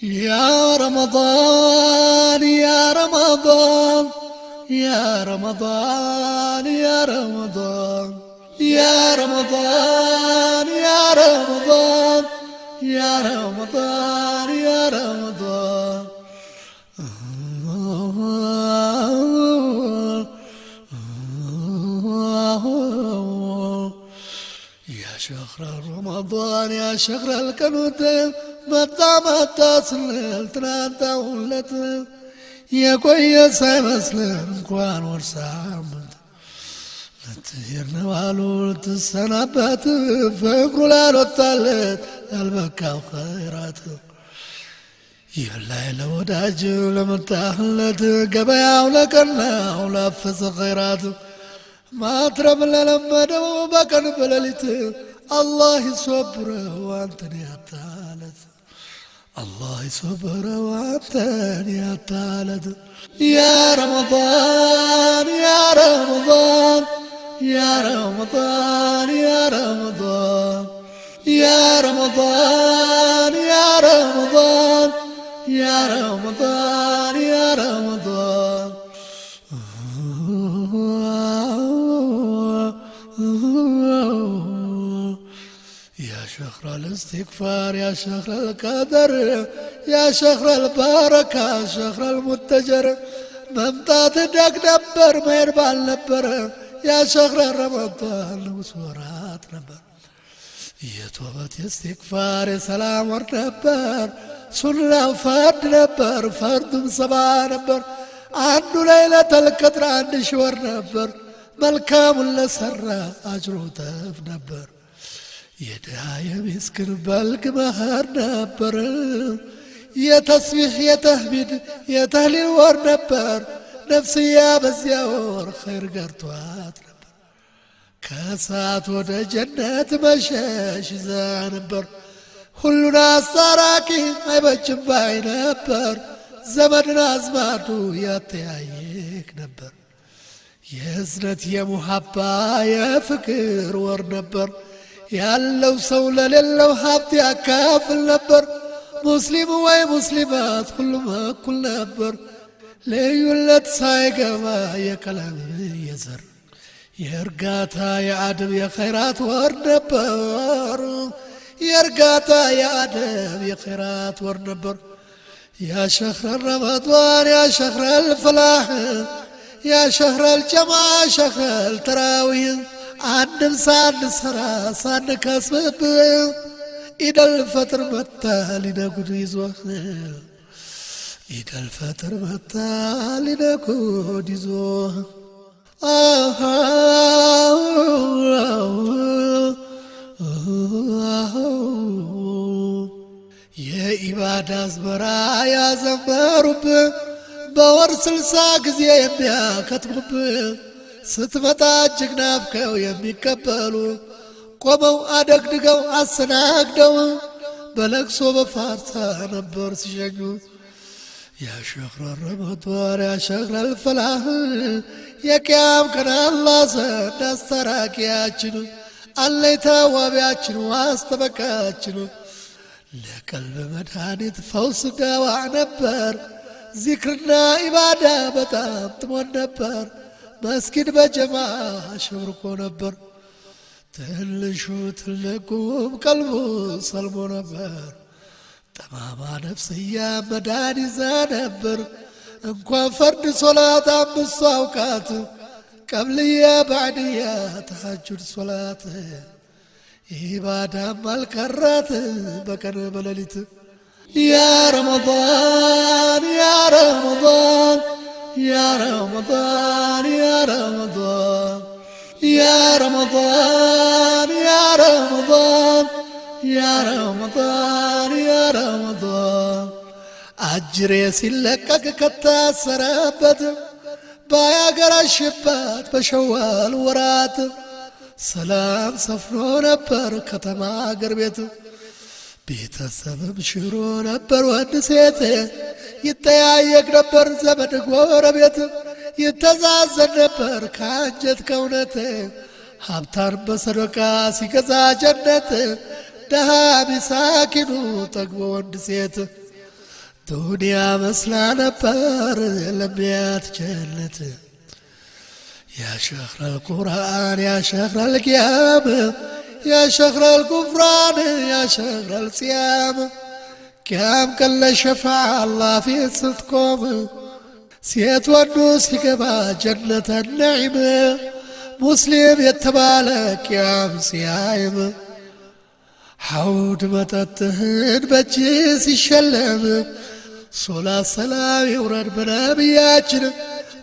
يا رمضان يا رمضان يا رمضان يا رمضان يا رمضان يا رمضان يا رمضان يا رمضان يا شهر رمضان يا شهر الكنوت متى سللت نانتا ولت يا كويس مسلم انكوان ورسامت لتهير نوالو لتسنبت فكرو لالوتالت البكا وخيرات يلا وداج لمتاهلت قبيا ولكنا ولفز خيرات ما ترب للمدو بكن بللت الله يصبره وانتني التالت الله يصبره وانتني التالت يا رمضان يا رمضان يا رمضان يا رمضان يا رمضان يا رمضان يا رمضان يا رمضان يا شهر الاستغفار يا شهر القدر يا شهر البركة شهر المتجر ممتات دق نبر مير بال نبر يا شهر رمضان وسورات نبر يا توبة استغفار يا سلام ورد نبر سنة فرد نبر فرد صباح نبر عنده ليلة القدر عند شور نبر ملكام اللي سرى أجره تف نبر يدعى مسكن بلق مهار نبر يا تسبيح يا تهميد يا تهليل ور نبر نفسي يا بزيور خير قرطوات نبر كاسات ودا جنة مشاش زانبر كلنا صراكي ما بجم باي نبر زمننا زماتو يا تيايك نبر يا زنت يا محبة يا فكر ور نبر يا لو سولة للو حبتي أكافل نبر مسلم وي مسلمات كلهم كل نبر ليولد سايقة ما يا كلام يزر يا رقاتا يا عدم يا خيرات ور نبر يا رقاتا يا عدم يا خيرات ور نبر يا شهر رمضان يا شهر الفلاح يا شهر الجماعة شهر التراويح عندن سان سرا سان كسب إذا الفطر متى لنقول يزوه إذا الفطر متى لنقول يزوه يا إبادة زمرا يا زمرب بور سلساق زي يميا كتبب ستمتا جغنافكو يميكبلو قوموا أدقدقو أسناقدو بلقسو بفارسا نبر سجنو يا شهر رمضان يا شهر الفلاح يا كام كان الله زاد استراك يا جنو اللي تواب يا جنو واستبكاتشنو لقلب مدهاني فوز دواء نبر ذكرنا إبادة بتام تمون نبر مسكين بجماعة شبركو نبر تهلشو تلقوم قلبو صلبو نبر تماما نفسيا مداني زانبر انكوان فرد صلاة عم الصوكات قبليا بعديا تحجر صلاة إبادة مالكرات بكر بللت يا رمضان يا رمضان يا رمضان يا رمضان يا رمضان يا رمضان يا رمضان يا رمضان أجري سلكك كتاسرابت بايا قرشبات بشوال ورات سلام صفرو نبر كتما قربيت ቤተሰብም ሽሮ ነበር ወንድ ሴት ይተያየቅ ነበር ዘመድ ጎረቤት ይተዛዘን ነበር ከአንጀት ከእውነት ሀብታም በሰደቃ ሲገዛ ጀነት ደሃ ሚሳኪኑ ጠግቦ ወንድ ሴት ዱንያ መስላ ነበር ለሚያት ጀነት يا شهر القرآن يا شهر القيام يا شهر الكفران يا شهر الصيام كام كل شفاعة الله في صدقكم سيت ونوس كما جنة النعيم مسلم يتبالك يا مسيايم حود متتهن بجيس الشلم صلاة سلام يورد بنبياتنا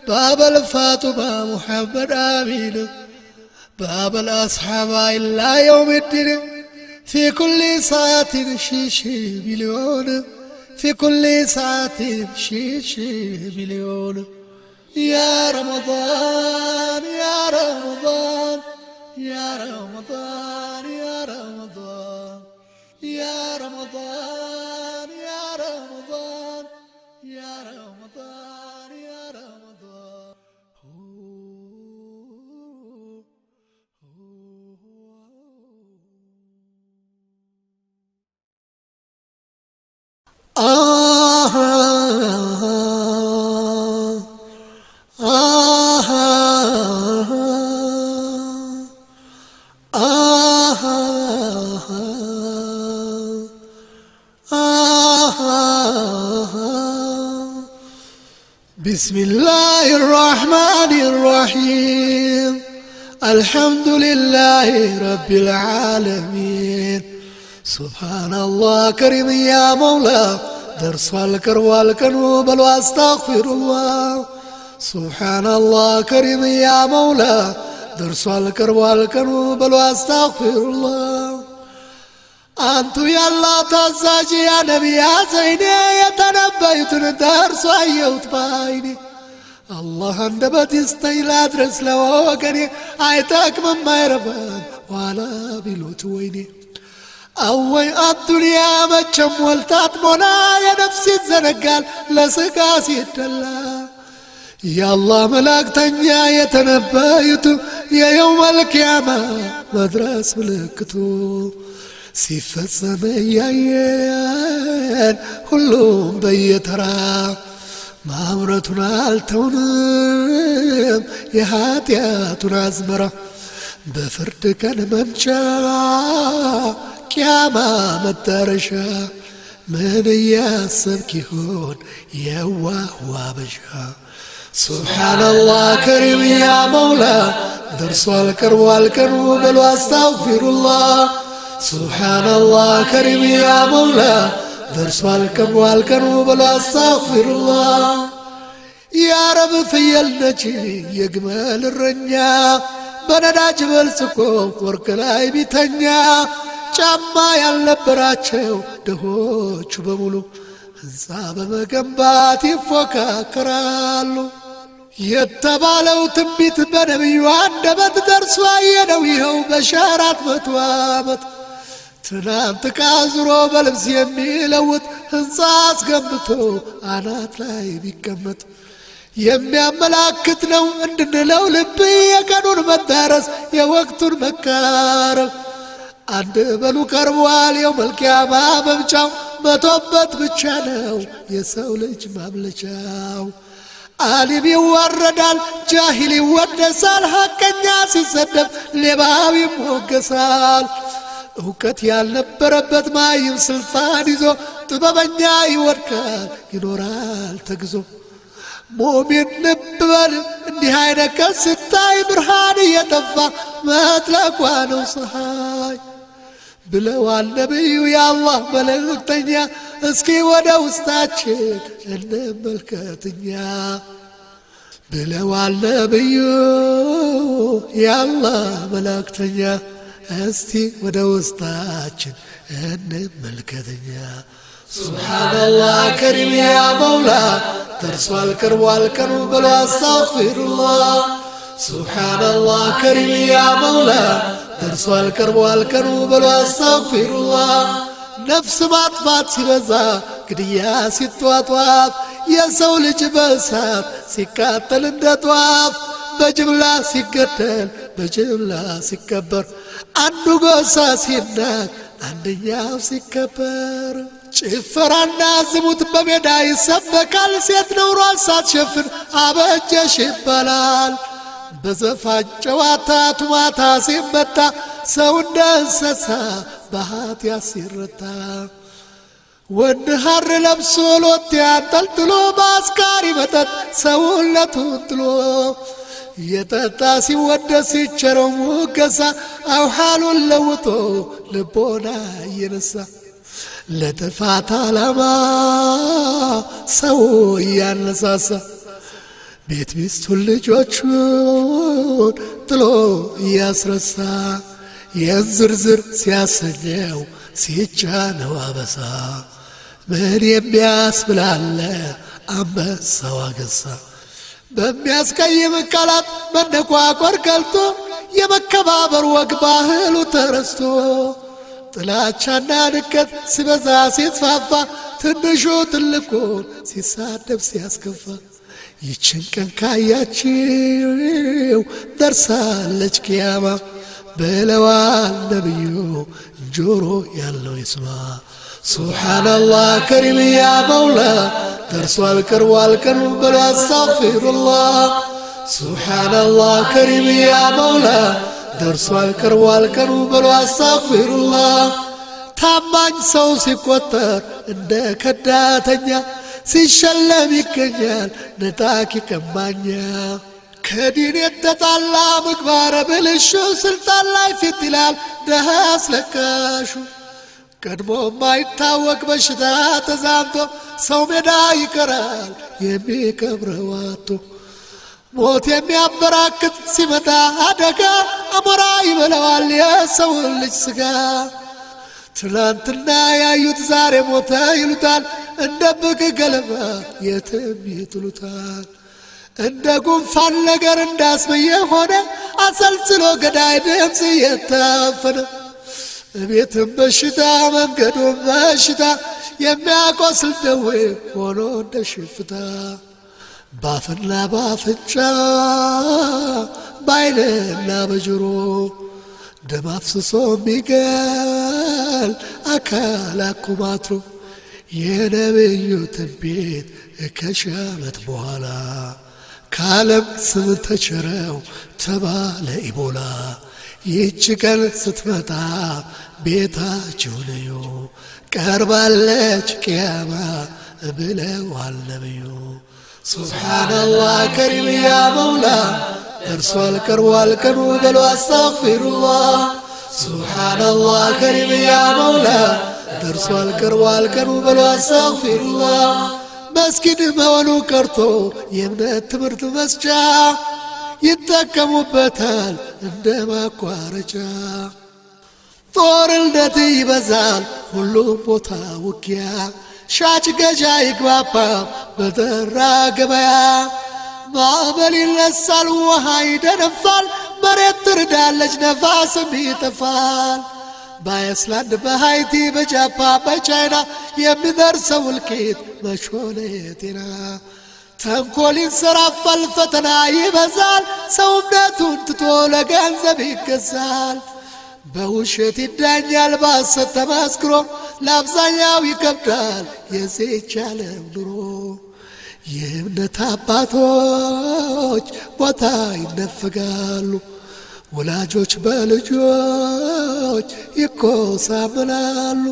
باب الفاطمة محمد آمين باب الأصحاب إلا يوم الدين في كل ساعة شي مليون في كل ساعة شي مليون يا رمضان يا رمضان يا رمضان يا رمضان يا رمضان يا رمضان يا رمضان يا رمضان بسم الله الرحمن الرحيم الحمد لله رب العالمين سبحان الله كريم يا مولا درس والكروال كنو بل واستغفر الله سبحان الله كريم يا مولا درس والكروال كنو بل واستغفر الله أنتو يا الله تزاجي يا نبي يا زيني يتنبيت درس وأيوت بايني الله عندبت يستيلا درس لو وقني عيتك من ما يربان ولا بلوت ويني أوي الدنيا مجم والتات منا يا نفسي الزنقال لسقاسي الدلا يا الله ملاك تنيا يتنبيت يا يوم القيامة مدرس ملكتو ሲፈጸም ያየን ሁሉም በየተራ ማምረቱን አልተውንም የኃጢአቱን አዝመራ በፍርድ ቀን መምጫ ቂያማ መዳረሻ ምን እያሰብክ ይሆን የዋህ አበሻ ሱብሓነላህ ከሪም ያ መውላ ደርሷል ቀርቧል ቀኑ በሉ አስታግፊሩላህ سبحان الله كريم يا مولا درسوال كبوال كنو بلا استغفر الله يا رب في النجي يجمل الرنيا بندا جبل سكو ورك لاي بيتنيا ጫማ ያልነበራቸው ደሆች በሙሉ ሕንፃ በመገንባት ይፎካከራሉ የተባለው ትንቢት በነቢዩ አንደበት ደርሶ አየነው ይኸው በ400 ዓመት ትናንት ቃዝሮ በልብስ የሚለውጥ ሕንፃ አስገንብቶ አናት ላይ ቢቀመጥ የሚያመላክት ነው እንድንለው ልብ የቀኑን መዳረስ የወቅቱን መቃረብ አንድ በሉ ቀርቧል የውመል ቂያማ መምጫው መቶበት ብቻ ነው የሰው ልጅ ማምለጫው ዓሊም ይዋረዳል ጃሂል ይወደሳል ሐቀኛ ሲሰደብ ሌባው ይሞገሳል እውቀት ያልነበረበት ማይም ስልጣን ይዞ ጥበበኛ ይወድቃል ይኖራል ተግዞ ሙእሚን ልብ በል እንዲህ አይነት ቀን ስታይ ብርሃን እየጠፋ መጥለቋ ነው ፀሐይ ብለዋል ነቢዩ የአላህ መልእክተኛ እስኪ ወደ ውስጣችን እንመልከትኛ ብለዋል ነቢዩ የአላህ መልእክተኛ እስቲ ወደ ውስጣችን እንመልከትኛ ሱብሓነላህ ከሪም ያ መውላ ደርሷል ቀርቧል ቀኑ በሉ አስታግፊሩላህ ሱብሓነላህ ከሪም ያ መውላ ደርሷል ቀርቧል ቀኑ በሉ አስታግፊሩላህ ነፍስ ማጥፋት ሲበዛ ግድያ ሲጧጧፍ የሰው ልጅ በእሳት ሲቃጠል እንደ ጧፍ በጅምላ ሲገደል በጅምላ ሲከበር አንዱ ጎሳ ሲናቅ አንደኛው ሲከበር ጭፈራና ዝሙት በሜዳ ይሰበካል ሴት ነውሯን ሳትሸፍን አበጀሽ ይባላል በዘፋን ጨዋታ ቱማታ ሲመታ ሰው እንደ እንስሳ በኃጢአት ሲረታ ወንድ ሐር ለብሶ ሎቴ አንጠልጥሎ በአስካሪ መጠጥ ሰውነቱን ጥሎ የጠጣ ሲወደስ ሲቸረው ሙገሳ አውሃሉን ለውጦ ልቦና እየነሳ ለጥፋት ዓላማ ሰው እያነሳሳ ቤት ሚስቱን ልጆቹን ጥሎ እያስረሳ የዝርዝር ሲያሰኘው ሲጫነው አበሳ ምን የሚያስብላለ አንበሳው አገሳ በሚያስቀይም ቃላት መነቋቆር ገልጦ የመከባበር ወግ ባህሉ ተረስቶ ጥላቻና ንቀት ሲበዛ ሲስፋፋ ትንሹ ትልቁን ሲሳደብ ሲያስከፋ ይችን ቀን ካያችው ደርሳለች ቂያማ ብለዋል ነብዩ ጆሮ ያለው ይስማ ሱብሓነላህ ከሪም ያ መውላ ደርሷል ቀርቧል ቀኑ በሉ አስተግፊሩላህ ሱብሓነላህ ከሪም ያ መውላ ደርሷል ቀርቧል ቀኑ በሉ አስተግፊሩላህ ታማኝ ሰው ሲቆጠር እንደ ከዳተኛ ሲሸለም ይገኛል ነጣቂ ቀማኛ ከዲን የተጣላ ምግባረ ብልሹ ስልጣን ላይ ፊት ይላል ደሃ አስለቃሹ ቀድሞ ማይታወቅ በሽታ ተዛምቶ ሰው ሜዳ ይቀራል የሚቀብረው አጥቶ ሞት የሚያበራክት ሲመጣ አደጋ አሞራ ይበላዋል የሰውን ልጅ ስጋ ትናንትና ያዩት ዛሬ ሞተ ይሉታል እንደ ብቅ ገለባ የትም ይጥሉታል እንደ ጉንፋን ነገር እንዳስመየ ሆነ አሰልስሎ ገዳይ ድምፅ እየታፈነ ቤትም በሽታ መንገዱም በሽታ የሚያቆስል ደዌ ሆኖ እንደ ሽፍታ ባፍና ባፍንጫ ባይንና በጆሮ ደም አፍስሶ ሚገል አካል አኩማትሮ የነብዩ ትንቢት ከሺህ ዓመት በኋላ ከዓለም ስም ተቸረው ተባለ ኢቦላ ይህች ቀን ስትመጣ ቤታችሁ ነዩ ቀርባለች ቂያማ ብለዋል ነብዩ ሱብሓነላህ ከሪም ያ መውላ ደርሷል ቀርቧል ቀኑ በሉ አስተግፊሩላህ ሱብሓነላህ ከሪም ያ መውላ ደርሷል ቀርቧል ቀኑ በሉ አስተግፊሩላህ መስጊድ መሆኑ ቀርቶ የእምነት ትምህርት መስጫ ይጠቀሙበታል እንደ ማቋረጫ ጦርነት ይበዛል ሁሉም ቦታ ውጊያ ሻጭ ገዣ ይግባባ በደራ ገበያ ማዕበል ይነሳል ውሃ ይደነፋል መሬት ትርዳለች ነፋስም ይጠፋል በአይስላንድ በሃይቲ በጃፓን በቻይና የሚደርሰው እልቂት መች ሆነ የጤና ተንኮል ይንሰራፋል ፈተና ይበዛል ሰው እምነቱን ትቶ ለገንዘብ ይገዛል በውሸት ይዳኛል በሐሰት ተመስክሮ ለአብዛኛው ይከብዳል የዚህች ዓለም ኑሮ የእምነት አባቶች ቦታ ይነፈጋሉ ወላጆች በልጆች ይኮሳመናሉ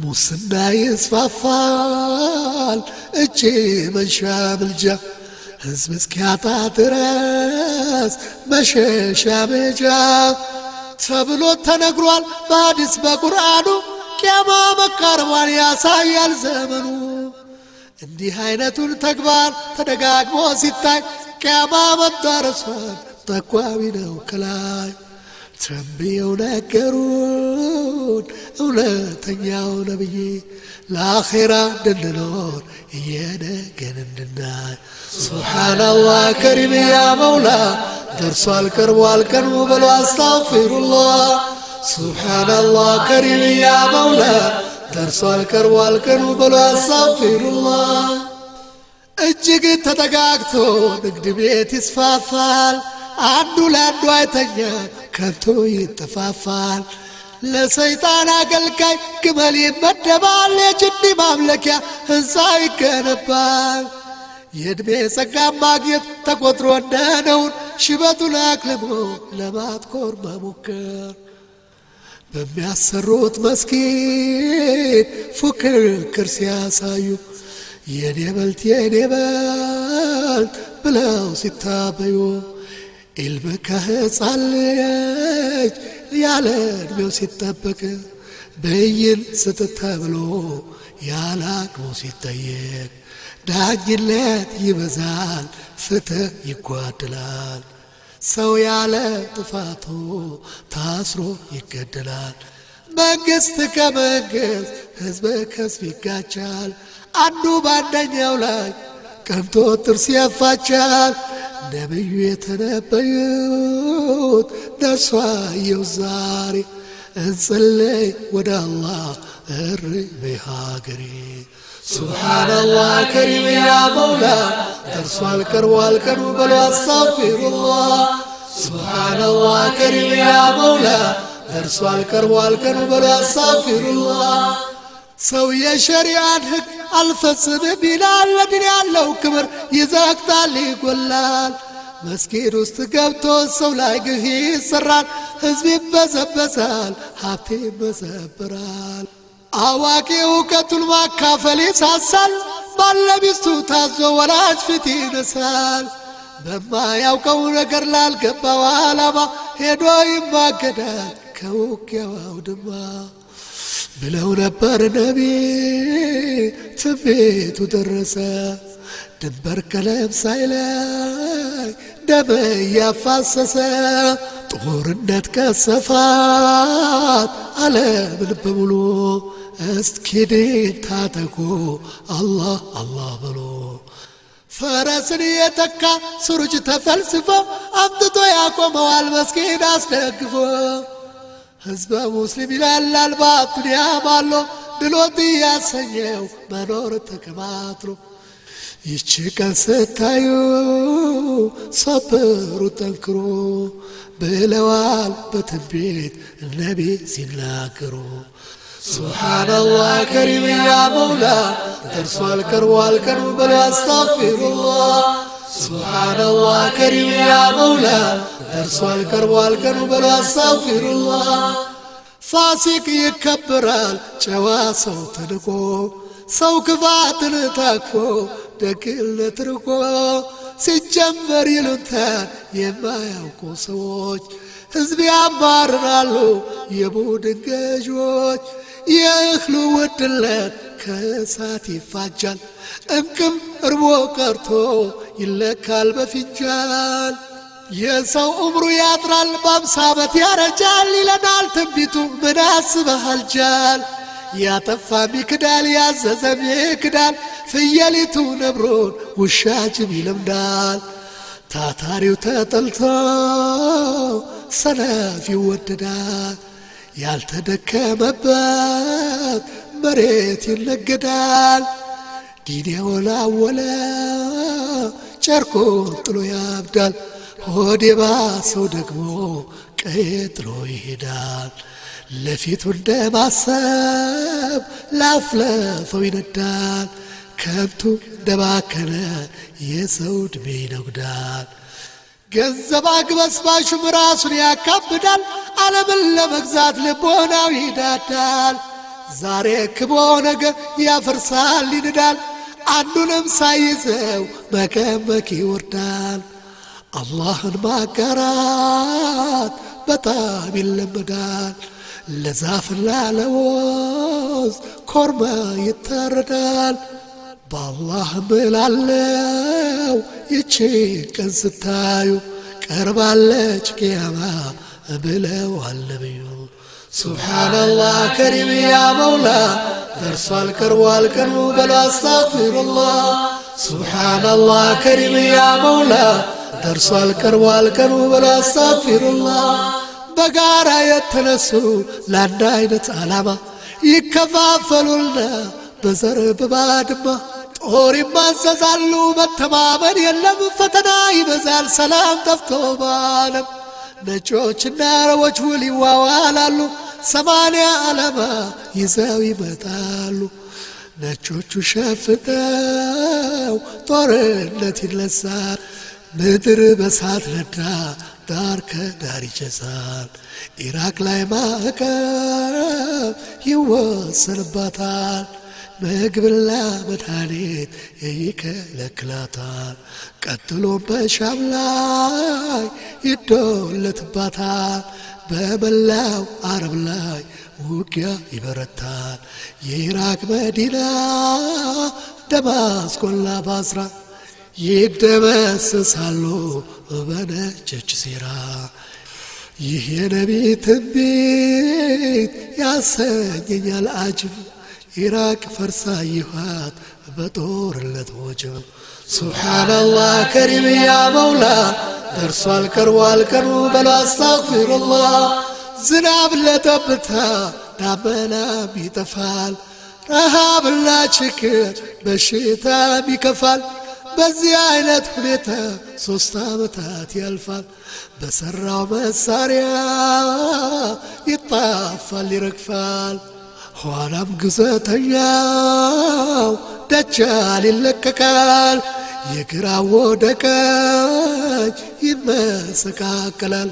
ሙስና ይስፋፋል እጅ መንሻ ምልጃ ሕዝብ እስኪያጣ ድረስ መሸሻ መጃ ተብሎ ተነግሯል በሐዲስ በቁርአኑ ቂያማ መቃረቧን ያሳያል ዘመኑ እንዲህ አይነቱን ተግባር ተደጋግሞ ሲታይ ቂያማ መዳረሷን ጠቋሚ ነው ከላይ ተንብየው ነገሩን እውነተኛው ነብይ ለአኼራ እንድንኖር እየነገን እንድናይ ሱብሓነላህ ከሪም ያ መውላ ደርሷል ቀርቧል ቀኑ በሉ አስተግፊሩላህ ሱብሓነላህ ከሪም ያ መውላ ደርሷል ቀርቧል ቀኑ በሉ አስተግፊሩላህ እጅግ ተጠጋግቶ ንግድ ቤት ይስፋፋል አንዱ ለአንዱ አይተኛ ከንቱ ይጠፋፋል ለሰይጣን አገልጋይ ግመል ይመደባል የጅኒ ማምለኪያ ሕንፃ ይገነባል የዕድሜ ጸጋ ማግኘት ተቆጥሮ እንደነውን ሽበቱን አክልሞ ለማትኮር መሞከር በሚያሰሩት መስጊድ ፉክክር ሲያሳዩ የኔ በልት ብለው ሲታበዩ ኢልም ከሕፃን ልጅ ያለ ዕድሜው ሲጠበቅ ብይን ስጥ ተብሎ ያለ አቅሙ ሲጠየቅ ዳኝነት ይበዛል ፍትህ ይጓድላል ሰው ያለ ጥፋቱ ታስሮ ይገደላል መንግስት ከመንግስት ሕዝብ ከሕዝብ ይጋጫል አንዱ ባንደኛው ላይ ቀንቶ ጥርስ ያፋጫል ነብዩ የተነበዩት ደርሷየው ዛሬ እንጸልይ ወደ አላህ እሪ በሀገሬ ሱብሓነላህ ከሪም ያ መውላ ደርሷል ቀርቧል ቀኑ በሉ አስታግፊሩላህ ሱብሓነላህ ከሪም ያ መውላ ደርሷል ቀርቧል ቀኑ በሉ አስታግፊሩላህ ሰው የሸሪዓን ሕግ አልፈጽምም ይላል ለድን ያለው ክብር ይዘግታል ይጎላል መስጊድ ውስጥ ገብቶ ሰው ላይ ግፍ ይሰራል ሕዝብ ይበዘበዛል ሀብት ይመዘብራል አዋቂ እውቀቱን ማካፈል ይሳሳል ባለሚስቱ ታዞ ወላጅ ፊት ይነሳል በማያውቀው ነገር ላልገባው ዓላማ ሄዶ ይማገዳል ከውጊያው አውድማ ብለው ነበር ነቢ ትንቢቱ ደረሰ ድንበር ቀለም ሳይለይ ደም እያፋሰሰ ጦርነት ቀሰፋት ዓለምን በሙሉ እስኪድን ታጠቁ አላህ አላህ ብሎ ፈረስን የተካ ሱሩጅ ተፈልስፎ አምጥቶ ያቆመዋል መስጊድ አስደግፎ ሕዝበ ሙስሊም ይላላል በዱንያ ባሎ ድሎት ያሰኘው መኖር ተከማትሮ ይቺ ቀን ስታዩ ሰብሩ ጠንክሮ ብለዋል በትንቢት ነቢ ሲናገሩ ሱብሓነላህ ከሪም ያ መውላ ደርሷል ቀርቧል ቀኑ በሉ አስታግፊሩላህ ሱብሓነላህ ከሪም ያ መውላ ደርሷል ቀርቧል ቀኑ በሉ አስታግፊሩላህ ፋሲቅ ይከበራል ጨዋ ሰው ተንቆ ሰው ክፋትን ታክፎ ደግነት ርቆ ሲጀመር ይሉንታን የማያውቁ ሰዎች ሕዝብ ያባርራሉ የቡድን ገዦች የእህሉ ውድነት ከእሳት ይፋጃል እንቅም እርቦ ቀርቶ ይለካል በፊንጃል የሰው ዑምሩ ያጥራል በ50 ዓመት ያረጃል ይለናል ትንቢቱ ምን አስበሃል ጃል ያጠፋም ይክዳል ያዘዘም ይክዳል ፍየሊቱ ነብሮን ውሻ ጅብ ይለምዳል ታታሪው ተጠልቶ ሰነፍ ይወደዳል ያልተደከመበት መሬት ይነገዳል ዲን የወላወለ ጨርቁን ጥሎ ያብዳል ሆድ የባሰው ደግሞ ቀዬ ጥሎ ይሄዳል ለፊቱ እንደማሰብ ላፍለፈው ይነዳል ከንቱ እንደባከነ የሰው ዕድሜ ይነጉዳል ገንዘብ አግበስባሹም ራሱን ያካብዳል ዓለምን ለመግዛት ልቦናው ይዳዳል ዛሬ ክቦ ነገ ያፈርሳል ይንዳል አንዱንም ሳይዘው መቀመቅ ይወርዳል አላህን ማጋራት በጣም ይለመዳል ለዛፍና ለወዝ ኮርማ ይታረዳል በአላህ እምላለሁ ይቺን ቀን ስታዩ ቀርባለች ቅያማ ብለዋል ነቢዩ ሱብሓነላህ ከሪም ያ መውላ ደርሷል ቀርቧል ቀኑ በሉ አስታግፊሩላህ ሱብሓነላህ ከሪም ያ መውላ ደርሷል ቀርቧል ቀኑ በሉ አስታግፊሩላህ በጋራ የተነሱ ለአንድ አይነት ዓላማ ይከፋፈሉና በዘር በባድማ ጦር ይማዘዛሉ መተማመን የለም ፈተና ይበዛል ሰላም ጠፍቶ በዓለም ነጮችና አረቦች ውል ይዋዋላሉ 80 ዓላማ ይዘው ይመጣሉ ነጮቹ ሸፍተው ጦርነት ይነሳል ምድር በሳት ነዳ ዳር ከዳር ይጨሳል ኢራቅ ላይ ማዕቀብ ይወሰንባታል ምግብና መድኃኒት ይከለክላታል ቀጥሎም በሻም ላይ ይዶለትባታል በመላው አረብ ላይ ውጊያ ይበረታል የኢራቅ መዲና ደማስቆና ባስራ ይደመሰሳሉ በነጮች ሴራ ይህ የነቢ ትንቢት ያሰኘኛል አጅብ ኢራቅ ፈርሳ ይኋት በጦርነት ወጀብ ሱብሓነላህ ከሪም ያ መውላ ደርሷል ቀርቧል ቀኑ በሉ አስተግፊሩላህ ዝናብ ለጠብታ ዳመናም ይጠፋል ረሃብና ችግር በሽታም ይከፋል በዚህ አይነት ሁኔታ 3 ዓመታት ያልፋል በሰራው መሳሪያ ይጣፋል ይረግፋል ኋላም ግዘተኛው ደጃል ይለቀቃል የግራው ወደ ቀኝ ይመሰቃቀላል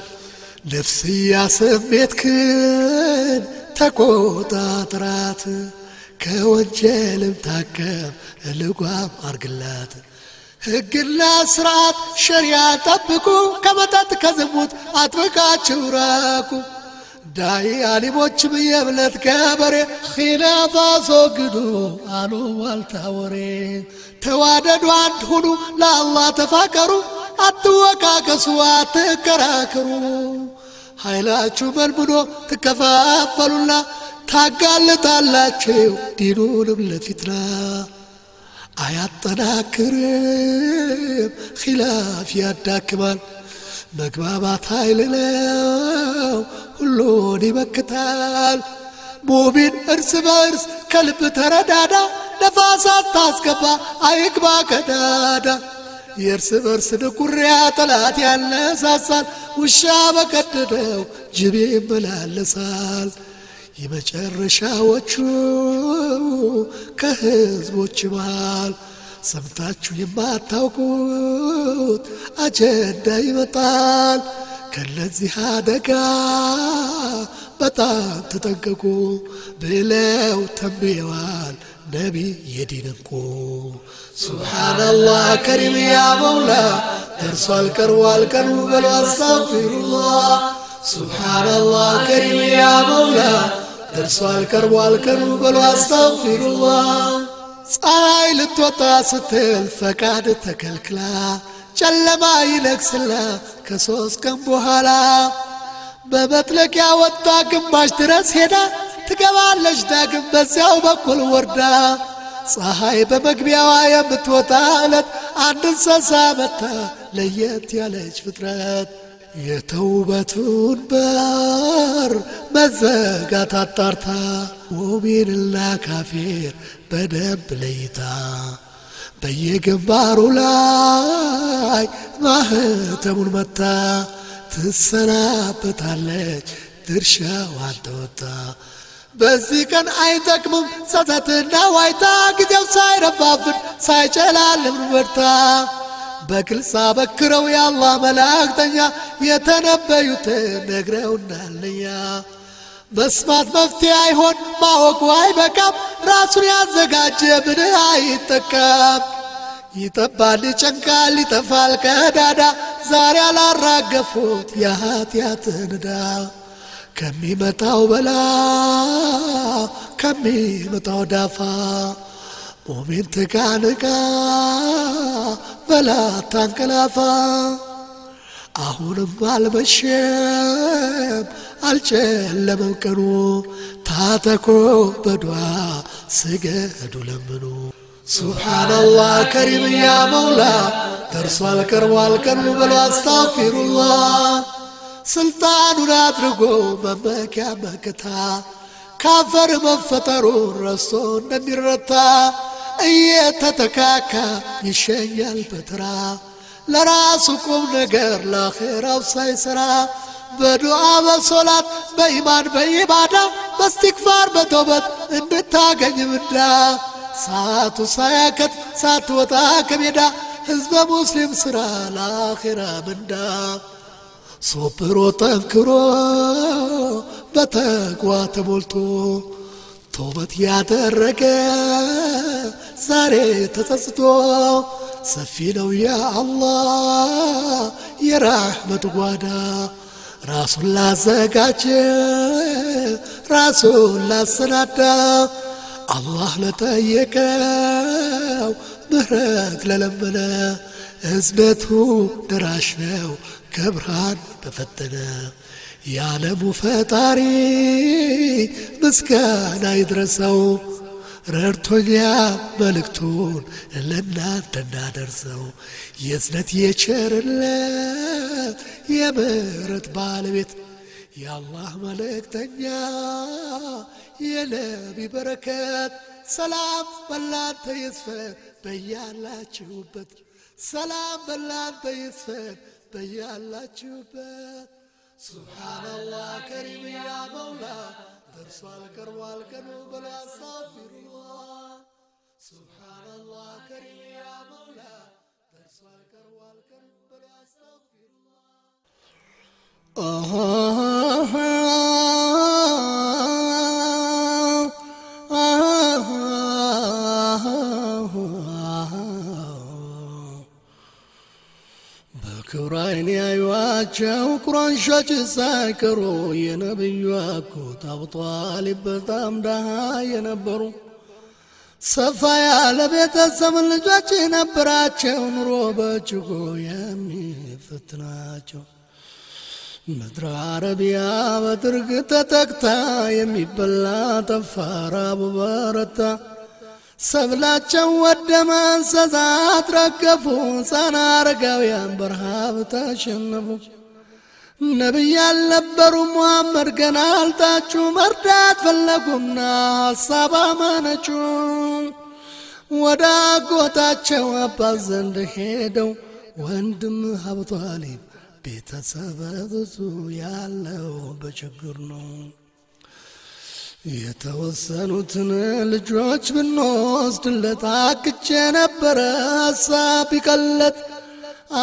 ነፍስያ ስሜትክን ተቆጣጥራት ከወንጀልም ታቀብ ልጓም አርግላት ሕግና ስርዓት ሸሪያ ጠብቁ ከመጠጥ ከዝሙት አጥብቃችሁ ራቁ ዳይ አሊሞችም የእምነት ገበሬ ኺላፍ አስወግዱ አሉባልታ ወሬ ተዋደዱ አንድ ሁኑ ለአላህ ተፋቀሩ አትወቃቀሱ አትከራከሩ ኃይላችሁ መልምዶ ትከፋፈሉና ታጋልጣላችሁ ዲኑንም ለፊትና አያጠናክርም ኺላፍ ያዳክማል መግባባት ኃይል ነው ሁሉን ይመክታል ሙእሚን እርስ በእርስ ከልብ ተረዳዳ ነፋሳት ታስገባ አይግባ ቀዳዳ የእርስ በርስ ንኩሪያ ጠላት ያነሳሳል ውሻ በቀደደው ጅብ ይመላለሳል የመጨረሻዎቹ ከህዝቦች መሃል ሰምታችሁ የማታውቁት አጀንዳ ይመጣል ከነዚህ አደጋ በጣም ተጠንቀቁ ብለው ተንብየዋል ነቢ የዲንንቁ ሱብሓነላህ ከሪም ያ መውላ ደርሷል ቀርቧል ቀኑ በሉ አስተግፊሩላህ ሱብሓነላህ ከሪም ያ መውላ ደርሷል ቀርቧል ቀኑ በሉ አስተግፊሩላህ ፀሐይ ልትወጣ ስትል ፈቃድ ተከልክላ ጨለማ ይነግስላ ከ3 ቀን በኋላ በመጥለቂያ ወጣ ግማሽ ድረስ ሄዳ ትገባለች ዳግም በዚያው በኩል ወርዳ ፀሐይ በመግቢያዋ የምትወጣ ዕለት አንድ እንስሳ መታ ለየት ያለች ፍጥረት የተውበቱን በር መዘጋት አጣርታ ሙእሚንና ካፊር በደንብ ለይታ በየግንባሩ ላይ ማህተሙን መታ ትሰናበታለች ድርሻዋን ተወጣ በዚህ ቀን አይጠቅምም ጸጸትና ዋይታ ጊዜው ሳይረፋፍን ሳይጨላልም በርታ በግልጽ አበክረው የአላህ መላእክተኛ የተነበዩትን ነግረውናልኛ መስማት መፍትሄ አይሆን ማወቁ አይበቃም ራሱን ያዘጋጀ ምን አይጠቀም ይጠባል ይጨንቃል ይጠፋል ቀዳዳ ዛሬ አላራገፉት የኃጢአትን ዕዳ ከሚመጣው በላ ከሚመጣው ዳፋ ሙእሚን ትቃንቃ በላ ታንቀላፋ አሁንም አልመሸም አልጨለመም ቀኑ ታተኮ በዱዓ ስገዱ ለምኑ ሱብሓነላህ ከሪም ያ መውላ ደርሷል ቀርቧል ቀኑ በሉ አስተግፊሩላህ ስልጣኑን አድርጎ መመኪያ መከታ ካፈር መፈጠሩን ረስቶ እንደሚረታ እየተተካካ ይሸኛል በተራ ለራሱ ቁም ነገር ለአኼራው ሳይሰራ በዱዓ በሶላት በኢማን በኢባዳ በእስትግፋር በተውበት እንድታገኝ ምንዳ ሰዓቱ ሳያከት ሳትወጣ ከሜዳ ሕዝበ ሙስሊም ሥራ ለአኺራ ምንዳ ሶብሮ ጠንክሮ በተቅዋ ተሞልቶ ተውበት ያደረገ ዛሬ ተጸጽቶ ሰፊ ነው ያ አላህ የራህመት ጓዳ ራሱን ላዘጋጀ ራሱን ላሰናዳ አላህ ለጠየቀው ምህረት ለለመነ እዝነቱ ደራሽ ነው ከብርሃን በፈጠነ የዓለሙ ፈጣሪ ምስጋና ይድረሰው ረድቶኛ መልእክቱን ለእናንተ እንዳደርሰው የእዝነት የቸርነት የምህረት ባለቤት የአላህ መልእክተኛ የነቢ በረከት ሰላም በላንተ ይስፈን በያላችሁበት ሰላም በላንተ ይስፈን በያላችሁበት ሱብሃንአላህ ከሪም ያ መውላ ደርሷል ቀርቧል ቀኑ በላ አስታግፊሩላህ ሱብሃንአላህ ከሪም ያ መውላ ደርሷል ቀርቧል ቀኑ በላ አስታግፊሩላህ በክብር ዓይን ያዩዋቸው ቁረይሾች ሳይቀሩ የነቢዩ አጎት አቡ ጣሊብ በጣም ደሃ የነበሩ ሰፋ ያለ ቤተሰብ ልጆች ነበራቸው ኑሮ በእጅጉ የሚፈትናቸው ምድረ አረቢያ በድርቅ ተጠቅታ የሚበላ ጠፋ ራቡ በረታ ሰብላቸው ወደመ እንስሳት ረገፉ ሕፃን አረጋውያን በረሃብ ተሸነፉ ነቢይ አልነበሩ ሙሐመድ ገና አልታችሁ መርዳት ፈለጉና ሐሳብ አመነጩ ወደ አጎታቸው አባት ዘንድ ሄደው ወንድም አቡ ጣሊብ ቤተሰብ ብዙ ያለው በችግር ነው የተወሰኑትን ልጆች ብንወስድለት አቅቼ ነበረ ሐሳብ ቢቀለት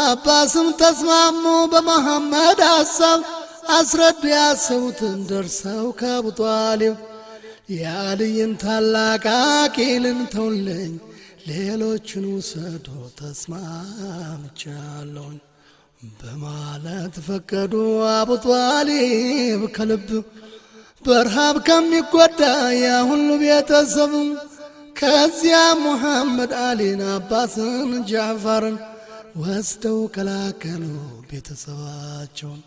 አባስም ተስማሙ በመሐመድ ሐሳብ አስረዱ ያሰቡትን ደርሰው ከአቡ ጣሊብ የአልይን ታላቅ አቂልን ተውልኝ ሌሎችን ውሰዶ ተስማምቻለሁኝ በማለት ፈቀዱ አቡ ጣሊብ ከልብ በረሃብ ከሚጎዳ ያ ሁሉ ቤተሰብ ከዚያ ሙሐመድ አሊን አባስን ጃዕፈርን ወስደው ከላከሉ ቤተሰባቸውን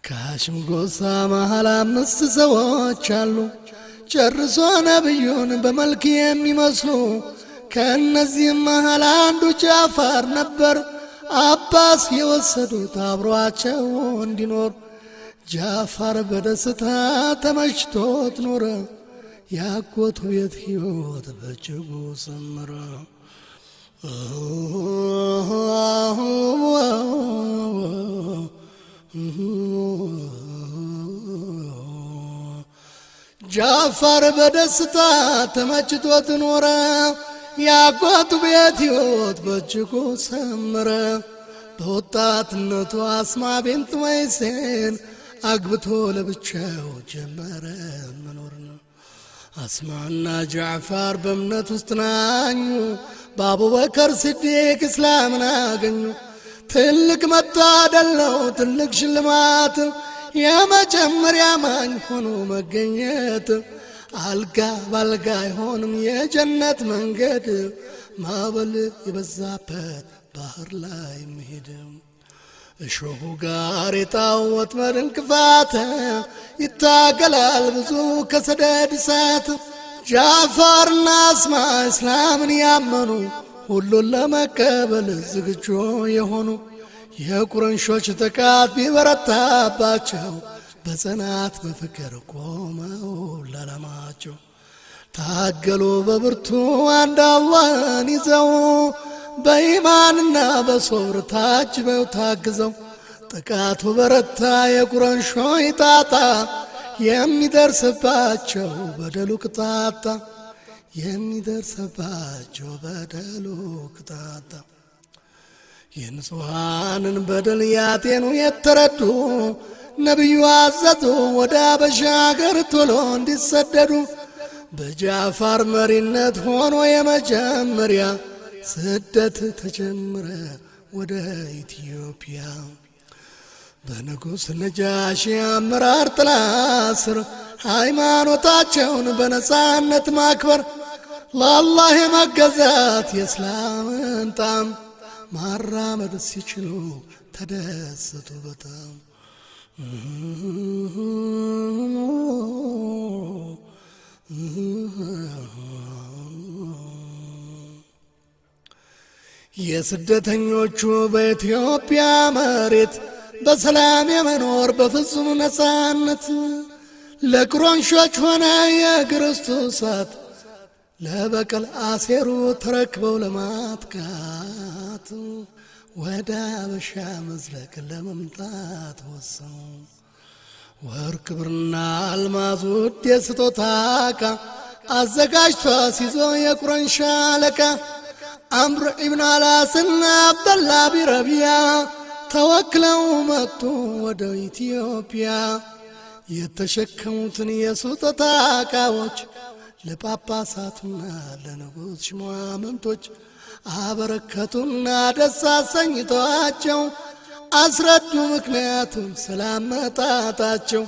ከሃሽም ጎሳ መሃል 5 ሰዎች አሉ ጨርሶ ነቢዩን በመልክ የሚመስሉ ከእነዚህም መሃል አንዱ ጃዕፈር ነበር አባስ የወሰዱት አብሯቸው እንዲኖር ጃዕፈር በደስታ ተመችቶት ኖረ ያጎቱ ቤት ሕይወት በእጅጉ ሰመረ ጃዕፈር በደስታ ተመችቶት ኖረ ያጎቱ ቤት ሕይወት በእጅጉ ሰመረ በወጣትነቱ አስማ ቢንት ኡመይስን አግብቶ ለብቻው ጀመረ መኖር ነው አስማና ጃዕፈር በእምነት ውስጥ ናኙ በአቡበከር ሲዲቅ እስላምን አገኙ ትልቅ መታደል ነው ትልቅ ሽልማት የመጀመሪያ አማኝ ሆኖ መገኘት አልጋ ባልጋ አይሆንም የጀነት መንገድ ማዕበል የበዛበት ባህር ላይ መሄድ እሾሁ ጋሬጣው ወጥመድ እንቅፋት ይታገላል ብዙ ከሰደድ እሳት ጃዕፈርና አስማ እስላምን ያመኑ ሁሉን ለመቀበል ዝግጁ የሆኑ የቁረይሾች ጥቃት ቢበረታባቸው በጽናት በፍቅር ቆመው ለዓላማቸው ታገሉ በብርቱ አንድ አላህን ይዘው በኢማንና በሶብር ታጅበው ታግዘው ጥቃቱ በረታ የቁረንሾይ ጣጣ የሚደርስባቸው በደሉ ቅጣጣ የሚደርስባቸው በደሉ ቅጣጣ የንጹሃንን በደል ያጤኑ የተረዱ ነቢዩ አዘዙ ወደ አበሻ አገር ቶሎ እንዲሰደዱ በጃፋር መሪነት ሆኖ የመጀመሪያ ስደት ተጀመረ ወደ ኢትዮጵያ በንጉሥ ነጃሺ አመራር ጥላ ስር ሃይማኖታቸውን በነጻነት ማክበር ለአላህ የመገዛት የእስላምን ጣም ማራመድ ሲችሉ ተደሰቱ በጣም የስደተኞቹ በኢትዮጵያ መሬት በሰላም የመኖር በፍጹም ነጻነት ለቁረንሾች ሆነ የክርስቶሳት ለበቀል አሴሩ ተረክበው ለማጥቃት ወደ አበሻ መዝለቅ ለመምጣት ወሰኑ ወርቅ ብርና አልማዝ ውድ የስጦታ ዕቃ አዘጋጅቶ ሲዞ የቁረንሻ አለቃ አምር ኢብኑ አላስና አብደላ ቢረቢያ ተወክለው መጡ ወደ ኢትዮጵያ የተሸከሙትን የስጦታ ዕቃዎች ለጳጳሳቱና ለንጉሥ ሹማምንቶች አበረከቱና ደስ አሰኝተዋቸው አስረዱ ምክንያቱም ስላመጣጣቸው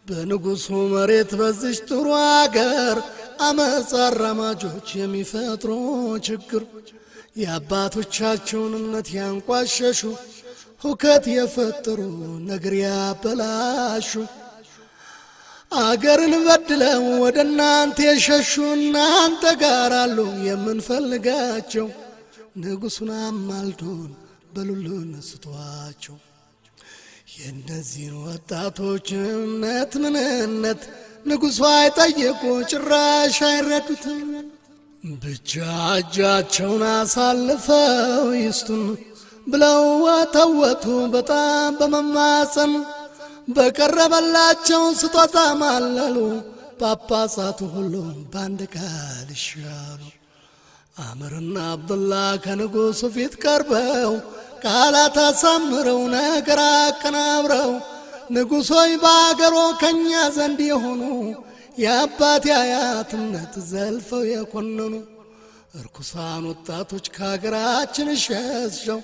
በንጉሡ መሬት በዚች ጥሩ አገር አመፅ አራማጆች የሚፈጥሩ ችግር የአባቶቻቸውን እምነት ያንቋሸሹ ሁከት የፈጠሩ ነገር ያበላሹ አገርን በድለው ወደ እናንተ የሸሹ እናንተ ጋር አሉ የምንፈልጋቸው ንጉሡን አማልዶን በሉልን ስጧቸው የእነዚህን ወጣቶች እምነት ምንነት ንጉሡ አይጠየቁ ጭራሽ አይረዱትም ብቻ እጃቸውን አሳልፈው ይስጡን ብለው ተወቱ በጣም በመማፀን በቀረበላቸው ስጦታ ማለሉ ጳጳሳቱ ሁሉም በአንድ ቃል ይሻሉ አምርና አብዱላ ከንጉሡ ፊት ቀርበው ቃላት አሳምረው ነገር አቀናብረው ንጉሥ ሆይ በአገሮ ከኛ ዘንድ የሆኑ የአባት አያት እምነት ዘልፈው የኮነኑ እርኩሳን ወጣቶች ከአገራችን ሸሽተው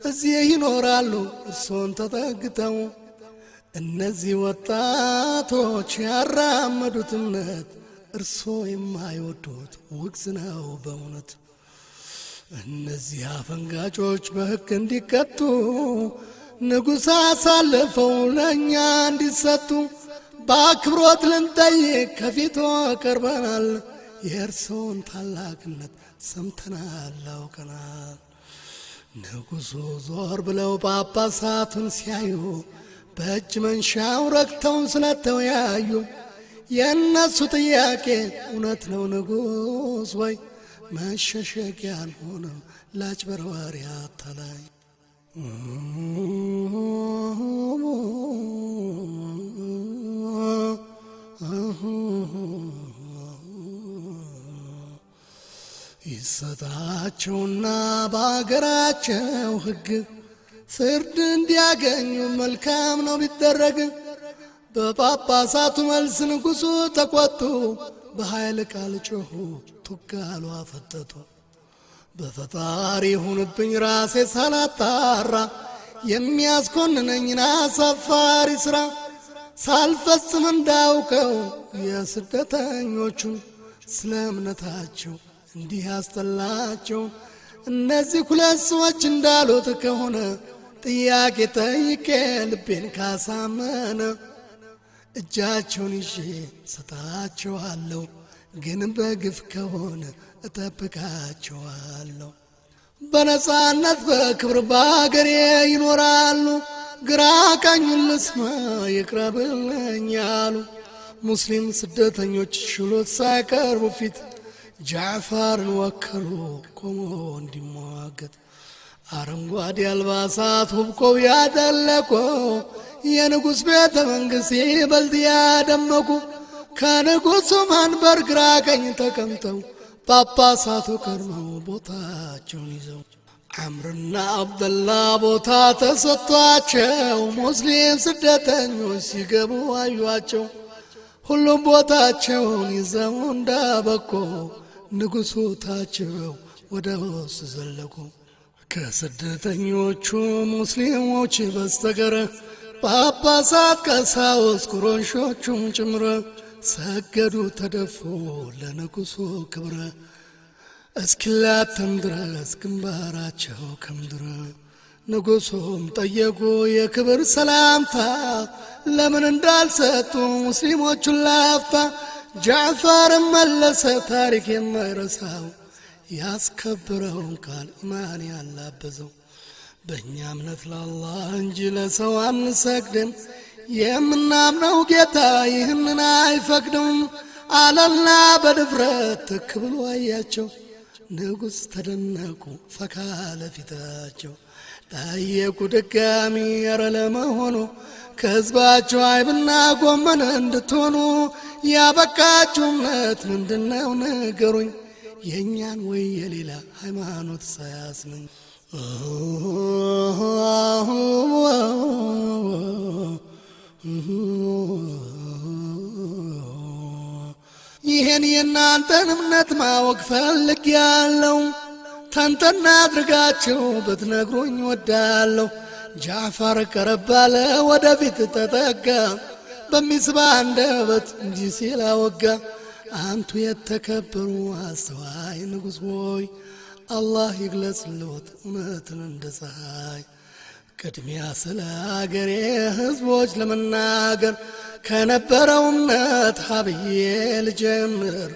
እዚህ ይኖራሉ እርሶን ተጠግተው እነዚህ ወጣቶች ያራመዱት እምነት እርሶ የማይወዱት ውግዝ ነው በእውነት እነዚህ አፈንጋጮች በሕግ እንዲቀጡ ንጉሥ አሳልፈው ለእኛ እንዲሰጡ በአክብሮት ልንጠይቅ ከፊቶ ቀርበናል የእርሶን ታላቅነት ሰምተናል አውቀናል ንጉሡ ዞር ብለው ጳጳሳቱን ሲያዩ በእጅ መንሻው ረክተው ስለተወያዩ የእነሱ ጥያቄ እውነት ነው ንጉሥ ወይ መሸሸጊያ አልሆነም ላጭበርባሪ አታላይ ይሰጣቸውና በአገራቸው ሕግ ፍርድ እንዲያገኙ መልካም ነው ቢደረግ በጳጳሳቱ መልስ ንጉሡ ተቆጡ በኃይል ቃል ጮኹ ቱጋሉ አፈጠጡ በፈጣሪ ሁንብኝ ራሴ ሳላጣራ የሚያስኮንነኝን አሳፋሪ ሥራ ሳልፈጽም እንዳውቀው የስደተኞቹን ስለ እምነታቸው እንዲህ ያስጠላቸው እነዚህ ሁለት ሰዎች እንዳሉት ከሆነ ጥያቄ ጠይቄ ልቤን ካሳመነ እጃቸውን ይዤ ሰጣቸዋለሁ ግን በግፍ ከሆነ እጠብቃቸዋለሁ በነጻነት በክብር በአገሬ ይኖራሉ ግራ ቀኙን ልስማ ይቅረብልኝ አሉ ሙስሊም ስደተኞች ችሎት ሳይቀርቡ ፊት ጃዕፈርን ወከሉ ቆሞ እንዲሟገት አረንጓዴ አልባሳት ውብ ቆብ ያጠለቁ የንጉሥ ቤተ መንግሥት ይበልጥ ያደመቁ ከንጉሡ መንበር ግራ ቀኝ ተቀምጠው ጳጳሳቱ ቀድመው ቦታቸውን ይዘው አምርና አብደላ ቦታ ተሰጥቷቸው ሙስሊም ስደተኞች ሲገቡ አዩአቸው። ሁሉም ቦታቸውን ይዘው እንዳበቁ ንጉሡ ታጅበው ወደ ውስጥ ዘለቁ። ከስደተኞቹ ሙስሊሞች በስተቀር ጳጳሳት፣ ቀሳውስት፣ ቁረይሾቹም ጭምር ሰገዱ ተደፉ ለንጉሡ ክብረ እስኪላተም ድረስ ግንባራቸው ከምድር። ንጉሡም ጠየቁ የክብር ሰላምታ ለምን እንዳልሰጡ ሙስሊሞቹን ላፍታ። ጃዕፈርም መለሰ ታሪክ የማይረሳው ያስከብረውን ቃል ኢማን ያላበዘው በእኛ እምነት ለአላህ እንጂ ለሰው አንሰግድም፣ የምናምነው ጌታ ይህንን አይፈቅድም አለና በድፍረት ትክ ብሎ አያቸው። ንጉሥ ተደነቁ ፈካ ለፊታቸው። ጠየቁ ድጋሚ ኧረ ለመሆኑ ከሕዝባቸው አይብና ጎመን እንድትሆኑ ያበቃችሁ እምነት ምንድነው ንገሩኝ፣ የእኛን ወይ የሌላ ሃይማኖት ሳያስመኝ። ይህን የእናንተን እምነት ማወቅ ፈልጌያለሁ፣ ተንተና አድርጋችሁ ብትነግሩኝ ወዳለሁ። ጃዕፈር ቀረብ አለ ወደፊት ተጠጋ፣ በሚስባ አንደበት እንዲህ ሲል አወጋ። አንቱ የተከበሩ አስተዋይ ንጉሥ ሆይ አላህ ይግለጽልዎት እውነትን እንደ ፀሐይ። ቅድሚያ ስለ አገሬ ሕዝቦች ለመናገር ከነበረው እምነት ሀብዬ ልጀምር።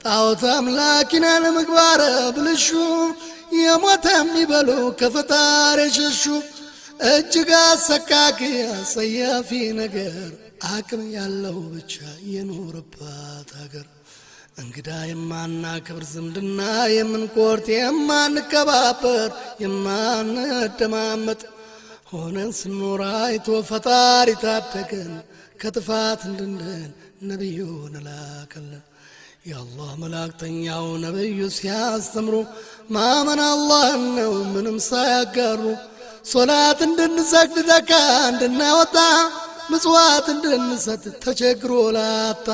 ጣዖት አምላኪና ለምግባረ ብልሹ የሞተ የሚበሉ ከፈጣሪ የሸሹ እጅግ አሰቃቂ አጸያፊ ነገር አቅም ያለው ብቻ የኖረባት አገር። እንግዳ የማናከብር ዝምድና የምንቆርጥ የማንከባበር የማንደማመጥ ሆነን ስኖር አይቶ ፈጣሪ ታደገን ከጥፋት እንድንድን ነቢዩን ላከልን። የአላህ መላእክተኛው ነቢዩ ሲያስተምሩ ማመን አላህን ነው ምንም ሳያጋሩ። ሶላት እንድንሰግድ ዘካ እንድናወጣ ምጽዋት እንድንሰጥ ተቸግሮ ላጣ።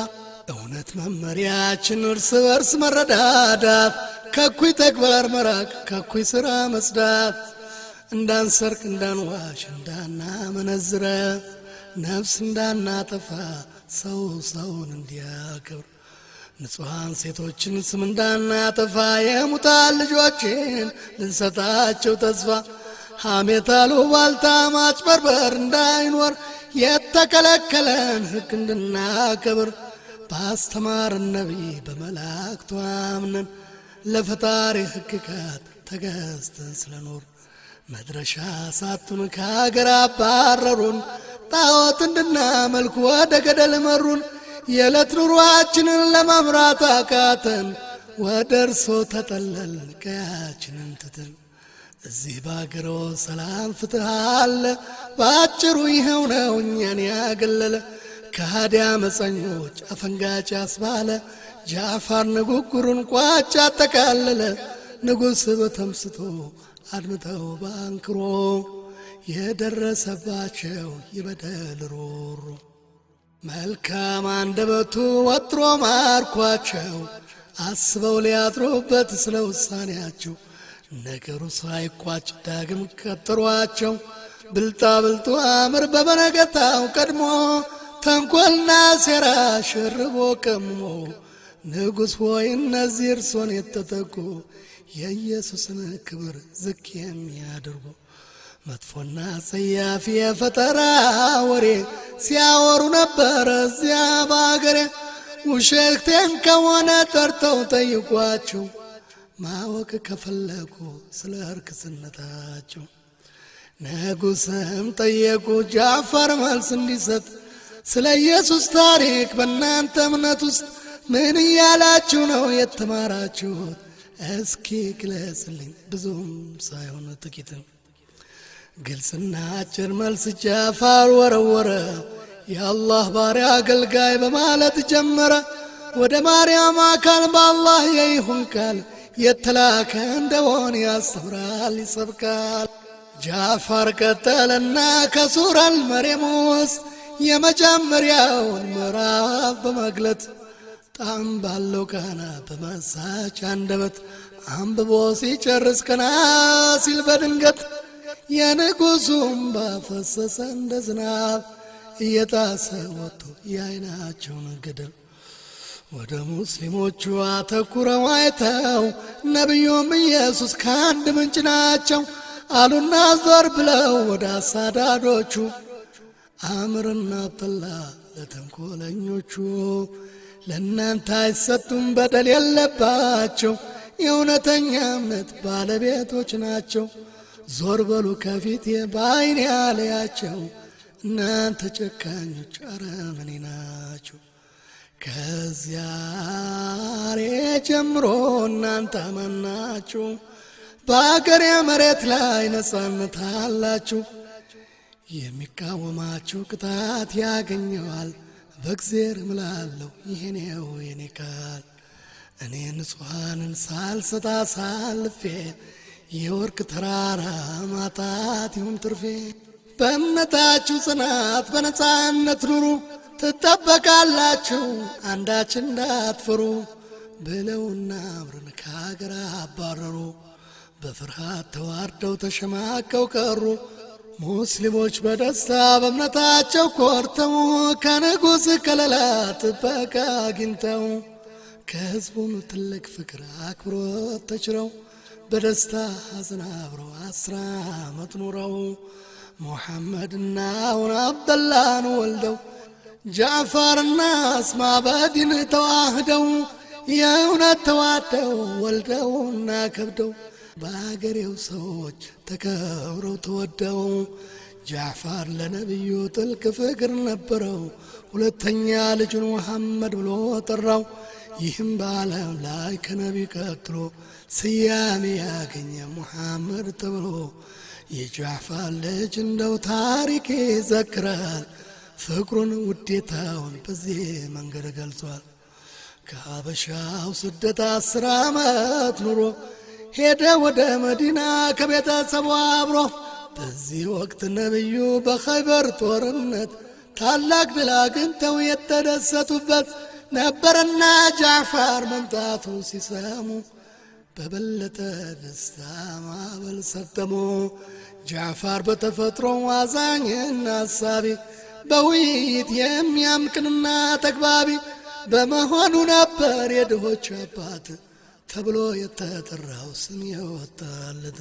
እውነት መመሪያችን እርስ በርስ መረዳዳት፣ ከኩይ ተግባር መራቅ ከኩይ ሥራ መጽዳት። እንዳንሰርቅ እንዳንዋሽ እንዳናመነዝረ ነፍስ እንዳናጠፋ ሰው ሰውን እንዲያከብር። ንጹሐን ሴቶችን ስም እንዳናጠፋ የሙታን ልጆችን ልንሰጣቸው ተስፋ። ሐሜት አሉባልታ ማጭበርበር እንዳይኖር የተከለከለን ሕግ እንድናከብር። ባስተማረን ነቢይ በመላእክቱ አምነን ለፈጣሪ ሕግጋት ተገዝተን ስለኖር መድረሻ ሳቱን ከሀገር አባረሩን። ጣዖት እንድናመልክ ወደ ገደል መሩን። የዕለት ኑሯችንን ለመምራት አቃተን፣ ወደ እርሶ ተጠለልን ቀያችንን ትተን። እዚህ ባገሮ ሰላም ፍትህ አለ፣ ባጭሩ ይኸው ነው እኛን ያገለለ። ከሃዲ አመፀኞች አፈንጋጭ አስባለ፣ ጃዕፈር ንግግሩን ቋጭ አጠቃለለ። ንጉሥ በተምስቶ አድምጠው ባንክሮ የደረሰባቸው ይበደል ሮሮ። መልካም አንደበቱ ወጥሮ ማርኳቸው፣ አስበው ሊያጥሩበት ስለ ውሳኔያቸው። ነገሩ ሳይቋጭ ዳግም ቀጠሯቸው። ብልጣ ብልጡ አምር በበነገታው ቀድሞ ተንኰልና ሴራ ሸርቦ ቀምሞ። ንጉሥ ሆይ እነዚህ እርሶን የተጠቁ የኢየሱስን ክብር ዝቅ የሚያደርጉ መጥፎና ጸያፊ የፈጠራ ወሬ ሲያወሩ ነበረ እዚያ ባገሬ። ውሸቴን ከሆነ ጠርተው ጠይቋቸው፣ ማወቅ ከፈለጉ ስለ እርክስነታቸው። ንጉሥም ጠየቁ ጃዕፈር መልስ እንዲሰጥ ስለ ኢየሱስ ታሪክ በእናንተ እምነት ውስጥ ምን እያላችሁ ነው የተማራችሁት? እስኪ ግለጽልኝ ብዙም ሳይሆን ጥቂትም ግልጽና አጭር መልስ ጃፋር ወረወረ የአላህ ባሪያ አገልጋይ በማለት ጀመረ ወደ ማርያም አካል በአላህ የይሁን ቃል የተላከ እንደሆን ያስተምራል ይሰብካል ጃፋር ቀጠለና ከሱራ አልመርየም ውስጥ የመጀመሪያውን ምዕራፍ በመግለጥ ጣም ባለው ቃና በመሳጭ አንደበት አንብቦ ሲጨርስ ቀና ሲል በድንገት የንጉሡም ባፈሰሰ እንደ ዝናብ እየጣሰ ወጥቶ የዓይናቸውን ገደል ወደ ሙስሊሞቹ አተኩረው አይተው ነቢዩም ኢየሱስ ከአንድ ምንጭ ናቸው አሉና ዞር ብለው ወደ አሳዳዶቹ አምርና አብደላ ለተንኮለኞቹ ለእናንተ አይሰጡም በደል የለባቸው የእውነተኛ እምነት ባለቤቶች ናቸው ዞር በሉ ከፊቴ በዓይኔ አለያቸው እናንተ ጨካኞች አረመኔ ናቸው ከዚያሬ ጀምሮ እናንተ አማናችሁ በአገሬ መሬት ላይ ነጻነት አላችሁ የሚቃወማችሁ ቅጣት ያገኘዋል በእግዚአብሔር እምላለሁ ይሄኔው የኔ ቃል እኔ ንጹሐንን ሳልሰጥ አሳልፌ የወርቅ ተራራ ማጣት ይሁን ትርፌ በእምነታችሁ ጽናት በነጻነት ኑሩ ትጠበቃላችሁ አንዳች እንዳትፈሩ ብለውና አምርን ከአገር አባረሩ በፍርሃት ተዋርደው ተሸማቀው ቀሩ ሙስሊሞች በደስታ በእምነታቸው ኮርተው ከንጉሥ ከለላ ጥበቃ አግኝተው ከሕዝቡም ትልቅ ፍቅር አክብሮት ተችረው በደስታ ሐዘን አብረው 10 ዓመት ኑረው ሙሐመድና አብደላን ወልደው ጃዕፈርና አስማ በዲን ተዋህደው የእውነት ተዋደው ወልደውና ከብደው በአገሬው ሰዎች ተከብረው ተወደው ጃዕፈር ለነቢዩ ጥልቅ ፍቅር ነበረው ሁለተኛ ልጁን ሙሐመድ ብሎ ጠራው ይህም በዓለም ላይ ከነቢ ቀጥሎ ስያሜ ያገኘ ሙሐመድ ተብሎ የጃዕፈር ልጅ እንደው ታሪክ ይዘክራል ፍቅሩን ውዴታውን በዚህ መንገድ ገልጿል ከሀበሻው ስደት 10 ዓመት ኑሮ ሄደ ወደ መዲና ከቤተሰቡ አብሮ በዚህ ወቅት ነብዩ በኸይበር ጦርነት ታላቅ ድል አግኝተው የተደሰቱበት ነበርና ጃዕፈር መምጣቱ ሲሰሙ በበለጠ ደስታ ማዕበል ሰጠሙ ጃዕፈር በተፈጥሮ አዛኝና አሳቢ በውይይት የሚያምቅንና ተግባቢ በመሆኑ ነበር የድሆች አባት ተብሎ የተጠራው ስም የወጣለት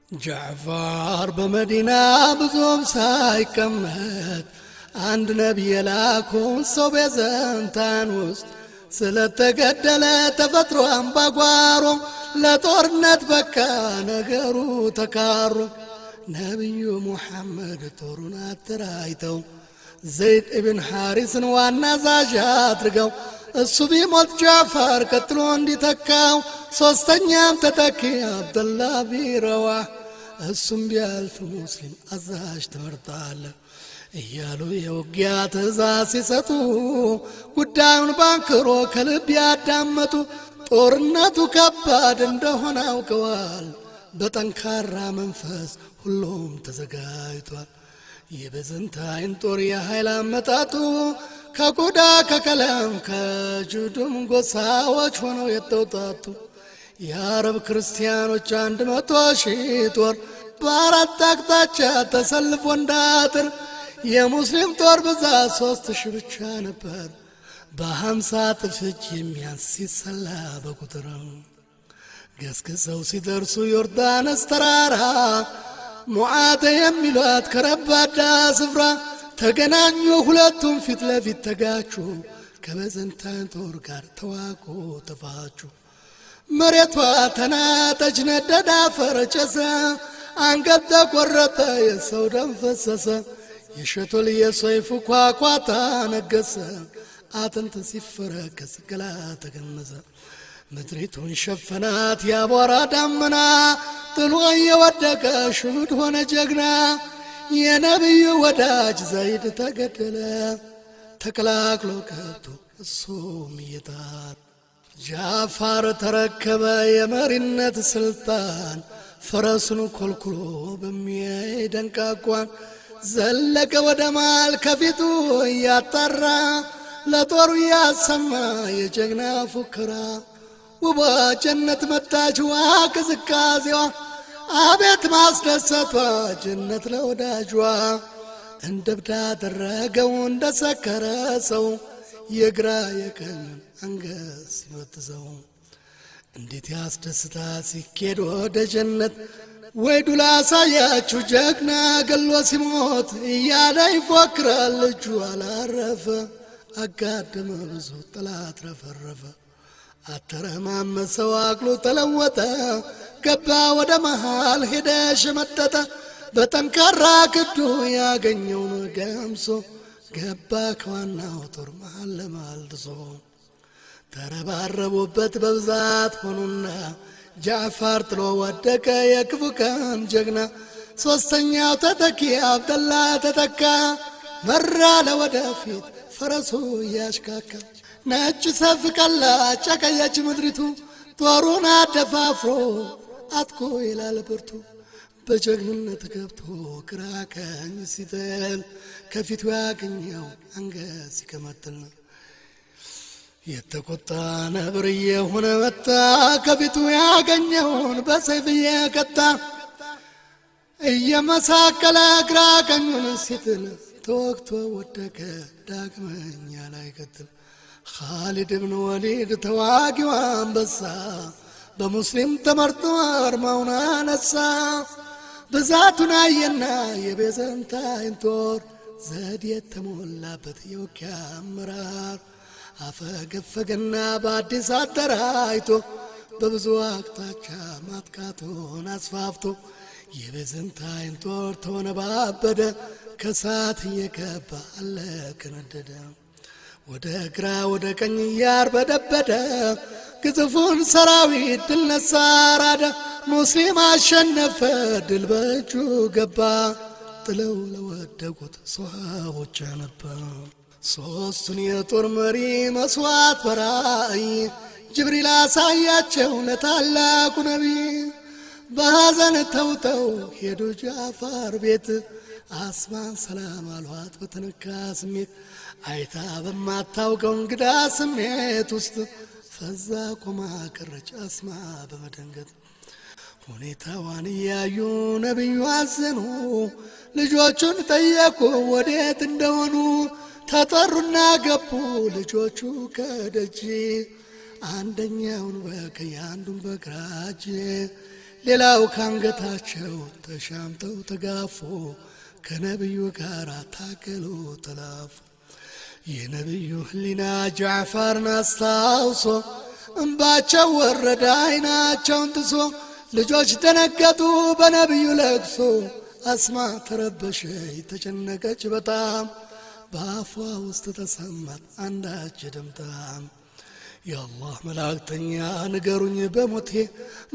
ጃዕፈር በመዲና ብዙም ሳይቀመጥ አንድ ነቢይ የላከውን ሰው በዘንታን ውስጥ ስለተገደለ ተፈጥሮ አምባጓሮ ለጦርነት በቃ ነገሩ ተካሮ ነቢዩ ሙሐመድ ጦሩን አተራይተው ዘይድ ኢብን ሐሪስን ዋና አዛዥ አድርገው እሱ ቢሞት ጃዕፈር ቀጥሎ እንዲተካው ሶስተኛም ተተኪ አብደላ ቢረዋህ እሱም ቢያልፍ ሙስሊም አዛዥ ትመርጣለህ እያሉ የውጊያ ትእዛዝ ሲሰጡ ጉዳዩን ባንክሮ ከልብ ያዳመጡ ጦርነቱ ከባድ እንደሆነ አውቀዋል በጠንካራ መንፈስ ሁሉም ተዘጋጅቷል የበዘንታይን ጦር የኃይል አመጣጡ ከቆዳ ከቀለም ከጁዱም ጎሳዎች ሆነው የተውጣጡ የአረብ ክርስቲያኖች 100,000 ጦር በአራት አቅጣጫ ተሰልፎ እንዳጥር የሙስሊም ጦር ብዛት 3,000 ብቻ ነበር በ50 እጥፍ የሚያንስ ሲሰላ በቁጥር ገስግሰው ሲደርሱ ዮርዳኖስ ተራራ ሙዓተ የሚሏት ከረባዳ ስፍራ ተገናኙ ሁለቱም ፊት ለፊት ተጋቹ ከበዘንታይን ጦር ጋር ተዋጉ ተፋቹ መሬቷ ተናጠች ነደደ አፈር ጨሰ አንገት ተቆረጠ የሰው ደም ፈሰሰ የሸቶል የሰይፉ ኳኳታ ነገሰ አጥንት ሲፈረከስ ገላ ተገነዘ ምድሪቱን ሸፈናት ያቧራ ዳመና ጥሎ የወደቀ ሹድ ሆነ ጀግና የነብዩ ወዳጅ ዘይድ ተገደለ ተከላክሎ ከብቶ እሱም እየጣር ጃፋር ተረከበ የመሪነት ስልጣን ፈረሱን ኮልኩሎ በሚያደንቅ አቋም ዘለቀ ወደ ማል ከፊቱ ያጣራ ለጦሩ ያሰማ የጀግና ፉከራ ውቧ ጀነት መጣች ቅዝቃዜዋ አቤት ማስደሰቷ ጀነት ለወዳጇ እንደብዳ አደረገው እንደሰከረ ሰው የግራ የቀኝ አንገት ሲመትዘው እንዴት ያስደስታ ሲኬድ ወደ ጀነት ወይ ዱላ ሳያችሁ ጀግና ገሎ ሲሞት እያለ ይፎክራል እጁ አላረፈ አጋደመ ብዙ ጠላት ረፈረፈ አተረማመሰው አቅሉ ተለወጠ ገባ ወደ መሃል ሄደ ሸመጠጠ በጠንካራ ክንዱ ያገኘውን ገምሶ ገባ ከዋናው ጦር መሃል ለመሃል ድሶ ተረባረቡበት በብዛት ሆኑና ጃዕፋር ጥሎ ወደቀ የክፉ ቀን ጀግና ሶስተኛው ተተኪ አብደላ ተተካ መራ ለወደፊት ፈረሱ ያሽካካ ነጭ ሰፍ ቀላ ጨቀየች ምድሪቱ ጦሩን አደፋፍሮ አጥቆ ይላል ብርቱ በጀግንነት ገብቶ ግራ ቀኝ ሲጥል ከፊቱ ያገኘው አንገት ሲከመትል የተቆጣ ነብር የሆነ መጣ ከፊቱ ያገኘውን በሰይፍ እየቀጣ እየመሳቀለ ግራ ቀኙን ሲጥል ተወግቶ ወደቀ ዳግመኛ ላይ ቀጥል ኻሊድ ብን ወሊድ ተዋጊው አንበሳ በሙስሊም ተመርጦ አርማውን አነሳ ብዛቱን አየና የቤዘንታይን ጦር ዘዴ የተሞላበት የውጊያ አመራር አፈገፈገና በአዲስ አደራጅቶ በብዙ አቅጣጫ ማጥቃቱን አስፋፍቶ የቤዘንታይን ጦር ተወነባበደ ከሳት እየገባ አለቀ ነደደ ወደ ግራ ወደ ቀኝ ያርበደበደ ግዙፉን ሰራዊት ድል ነሳ አራደ ሙስሊም አሸነፈ ድል በእጁ ገባ ጥለው ለወደቁት ሷሃቦች ነበር ሶስቱን የጦር መሪ መስዋዕት በራእይ ጅብሪል አሳያቸው ለታላቁ ነቢይ በሐዘን ተውተው ሄዱ ጃፋር ቤት አስማን ሰላም አሏት በተነካ ስሜት አይታ በማታውቀው እንግዳ ስሜት ውስጥ ፈዛ ቆማ ቀረች አስማ በመደንገጥ ሁኔታዋን ያዩ ነብዩ አዘኑ ልጆቹን ጠየቁ ወዴት እንደሆኑ ተጠሩና ገቡ ልጆቹ ከደጅ አንደኛውን በቀኝ አንዱን በግራ እጅ ሌላው ካንገታቸው ተሻምተው ተጋፉ ከነብዩ ጋር ታገሉ ተላፉ የነብዩ ህሊና ጃዕፋርን አስታውሶ እንባቸው ወረደ አይናቸውን ጥሶ ልጆች ደነገጡ በነብዩ ለቅሶ አስማ ተረበሸች ተጨነቀች በጣም በአፏ ውስጥ ተሰማት አንዳች ድምጣም የአላህ መላእክተኛ ንገሩኝ በሞቴ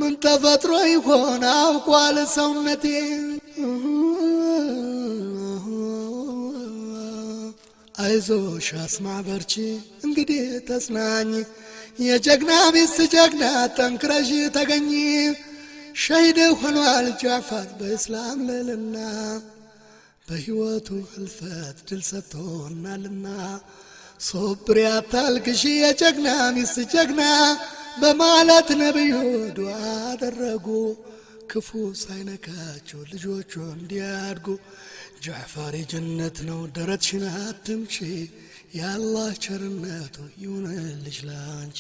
ምን ተፈጥሮ ይሆን አውቋል ሰውነቴ አይዞሽ አስማ በርቺ እንግዲህ ተጽናኝ የጀግና ሚስት ጀግና ጠንክረሽ ተገኝ ሸሂድ ሆኗል ጃዕፋር በእስላም ልዕልና በሕይወቱ ህልፈት ድል ሰጥቶናልና ሶብር አታልቅሺ የጀግና ሚስት ጀግና በማለት ነብዩ ዱዓ አደረጉ ክፉ ሳይነካቸው ልጆቹ እንዲያድጉ ጃዕፋር የጀነት ነው ደረትሽን አትምጪ የአላህ ቸርነቱ ይሁንልሽ ላንቺ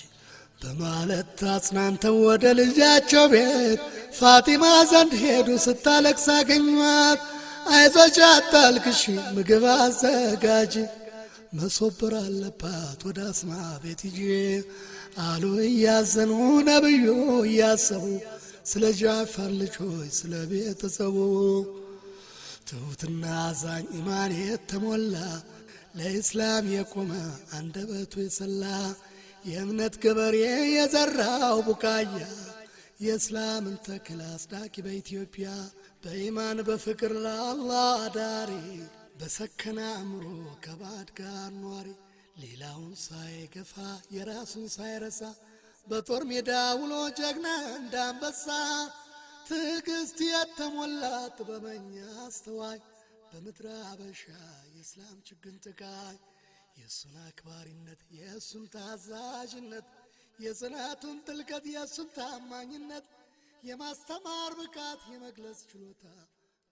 በማለት አጽናንተው ወደ ልጃቸው ቤት ፋጢማ ዘንድ ሄዱ ስታለቅስ አገኟት አይዞሽ አታልቅሺ ምግብ አዘጋጂ መሶበር አለባት ወደ አስማ ቤት ሂጂ አሉ እያዘኑ ነብዩ እያሰቡ ስለ ጃዕፋር ልጆች ስለ ቤተሰቡ ትሁትና አዛኝ ኢማን የተሞላ ለኢስላም የቆመ አንደበቱ የሰላ የእምነት ገበሬ የዘራው ቡቃያ የእስላምን ተክል አስዳቂ በኢትዮጵያ በኢማን በፍቅር ለአላህ አዳሪ በሰከነ አእምሮ ከባዕድ ጋር ኗሪ ሌላውን ሳይገፋ የራሱን ሳይረሳ በጦር ሜዳ ውሎ ጀግና እንዳንበሳ ትዕግስት የተሞላ ጥበበኛ አስተዋይ በምድረ አበሻ የእስላም ችግኝ ተካይ የእሱን አክባሪነት የእሱን ታዛዥነት የጽናቱን ጥልቀት የእሱን ታማኝነት የማስተማር ብቃት የመግለጽ ችሎታ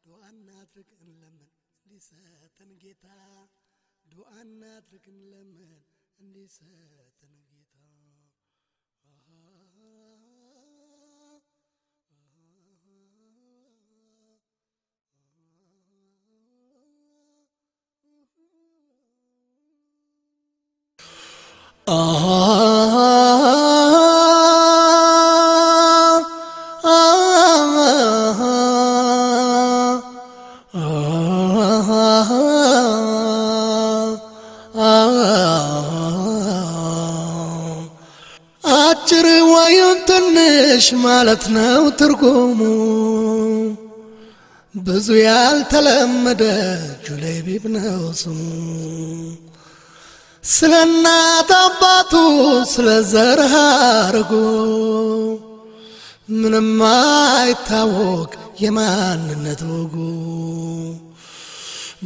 ዱዓ እናድርግ እንለምን እንዲሰጠን ጌታ ዱዓ እናድርግ እንለምን እንዲሰጠን ጌታ አጭር ወይም ትንሽ ማለት ነው ትርጉሙ ብዙ ያልተለመደ ጁለይቢብ ነው ስሙ ስለ እናት አባቱ ስለ ዘር ሐረጉ ምንም አይታወቅ የማንነት ወጉ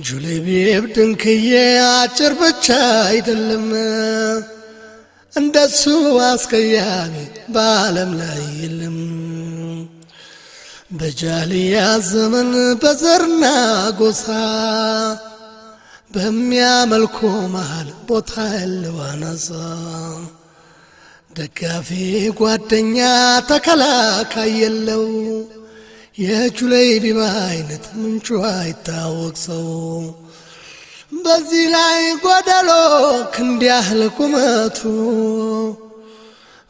ጁለይቢብ ድንክዬ አጭር ብቻ አይደለም እንደሱ አስቀያሚ በዓለም ላይ የለም በጃልያ ዘመን በዘርና ጎሳ በሚያመልኩ መሃል ቦታ ያለው አናሳ ደጋፊ ጓደኛ ተከላካይ የለው የጁለይቢብ አይነት ምንጩ አይታወቅ ሰው በዚህ ላይ ጎደሎ ክንድ ያህል ቁመቱ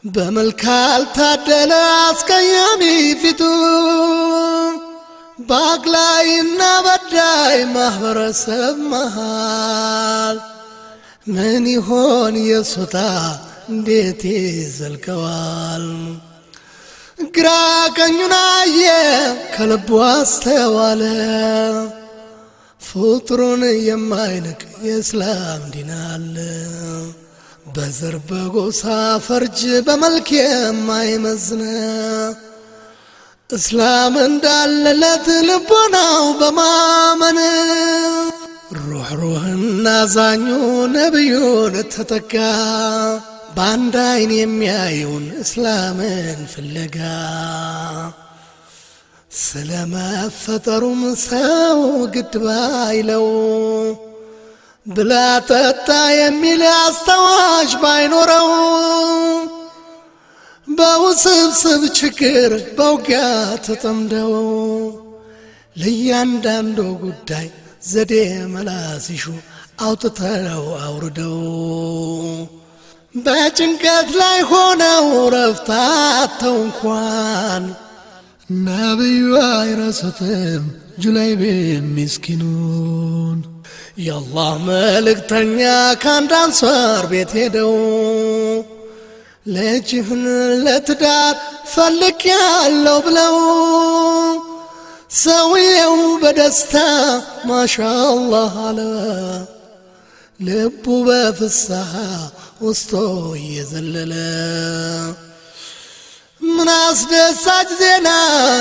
በመልክ አልታደለ አስቀያሚ ፊቱ ባግላይና በዳይ ማህበረሰብ መሃል ምን ይሆን የሱታ እንዴት ይዘልቀዋል ግራ ቀኙን አየ ከልቡ አስተዋለ ፍጡሩን የማይንቅ የእስላም ዲን አለ በዘር በጎሳ ፈርጅ በመልክ የማይመዝነ እስላም እንዳለለት ልቦናው በማመን ሩህሩህና ዛኙ ነብዩን ተተካ በአንድ አይን የሚያዩን እስላምን ፍለጋ ስለመፈጠሩም ሰው ግድ ባይለው ብላ ጠጣ የሚል አስታዋሽ ባይኖረው በውስብስብ ችግር በውጊያ ተጠምደው ለእያንዳንዱ ጉዳይ ዘዴ መላ ሲሹ አውጥተው አውርደው በጭንቀት ላይ ሆነው ረፍት አጥተው እንኳን ነብዩ አይረሱትም ጁለይቢብ ምስኪኑን የአላህ መልእክተኛ ከአንድ አንሷር ቤት ሄደው ልጅህን ለትዳር ፈልጌያለሁ ብለው ሰውየው በደስታ ማሻአላህ አለ ልቡ በፍስሐ ውስጡ እየዘለለ ምን አስደሳች ዜና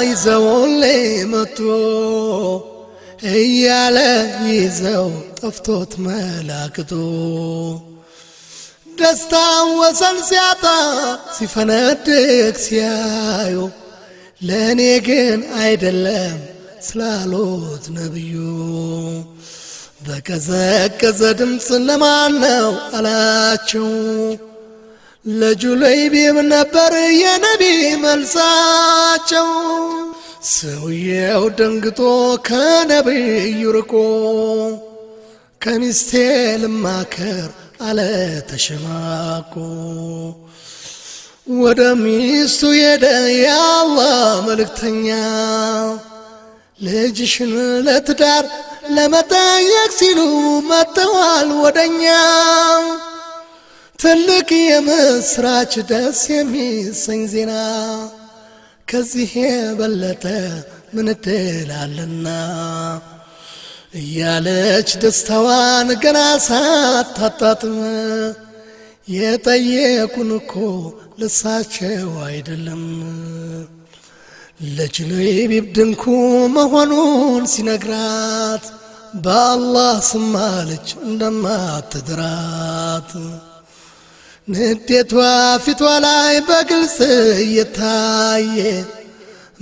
ይዘውልኝ መጡ እያለ ይዘው ጠፍቶት መላክቶ ደስታ ወሰን ሲያጣ ሲፈነድቅ ሲያዩ ለእኔ ግን አይደለም ስላሉት ነብዩ በቀዘቀዘ ድምፅ ለማን ነው አላቸው ለጁለይቢብ ነበር የነቢ መልሳቸው ሰውየው ደንግጦ ከነብዩ ርቆ ከሚስቴ ልማከር አለ ተሸማቆ ወደ ሚስቱ ሄደ የአላህ መልእክተኛ ልጅሽን ለትዳር ለመጠየቅ ሲሉ መጥተዋል ወደኛ ትልቅ የምስራች ደስ የሚሰኝ ዜና ከዚህ የበለጠ ምን ትላለና እያለች ደስታዋን ገና ሳታጣጥም የጠየቁን እኮ ለሳቸው አይደለም ለጁለይቢብ ድንኩ መሆኑን ሲነግራት በአላህ ስም አለች እንደማትድራት ንዴቷ ፊቷ ላይ በግልጽ እየታየ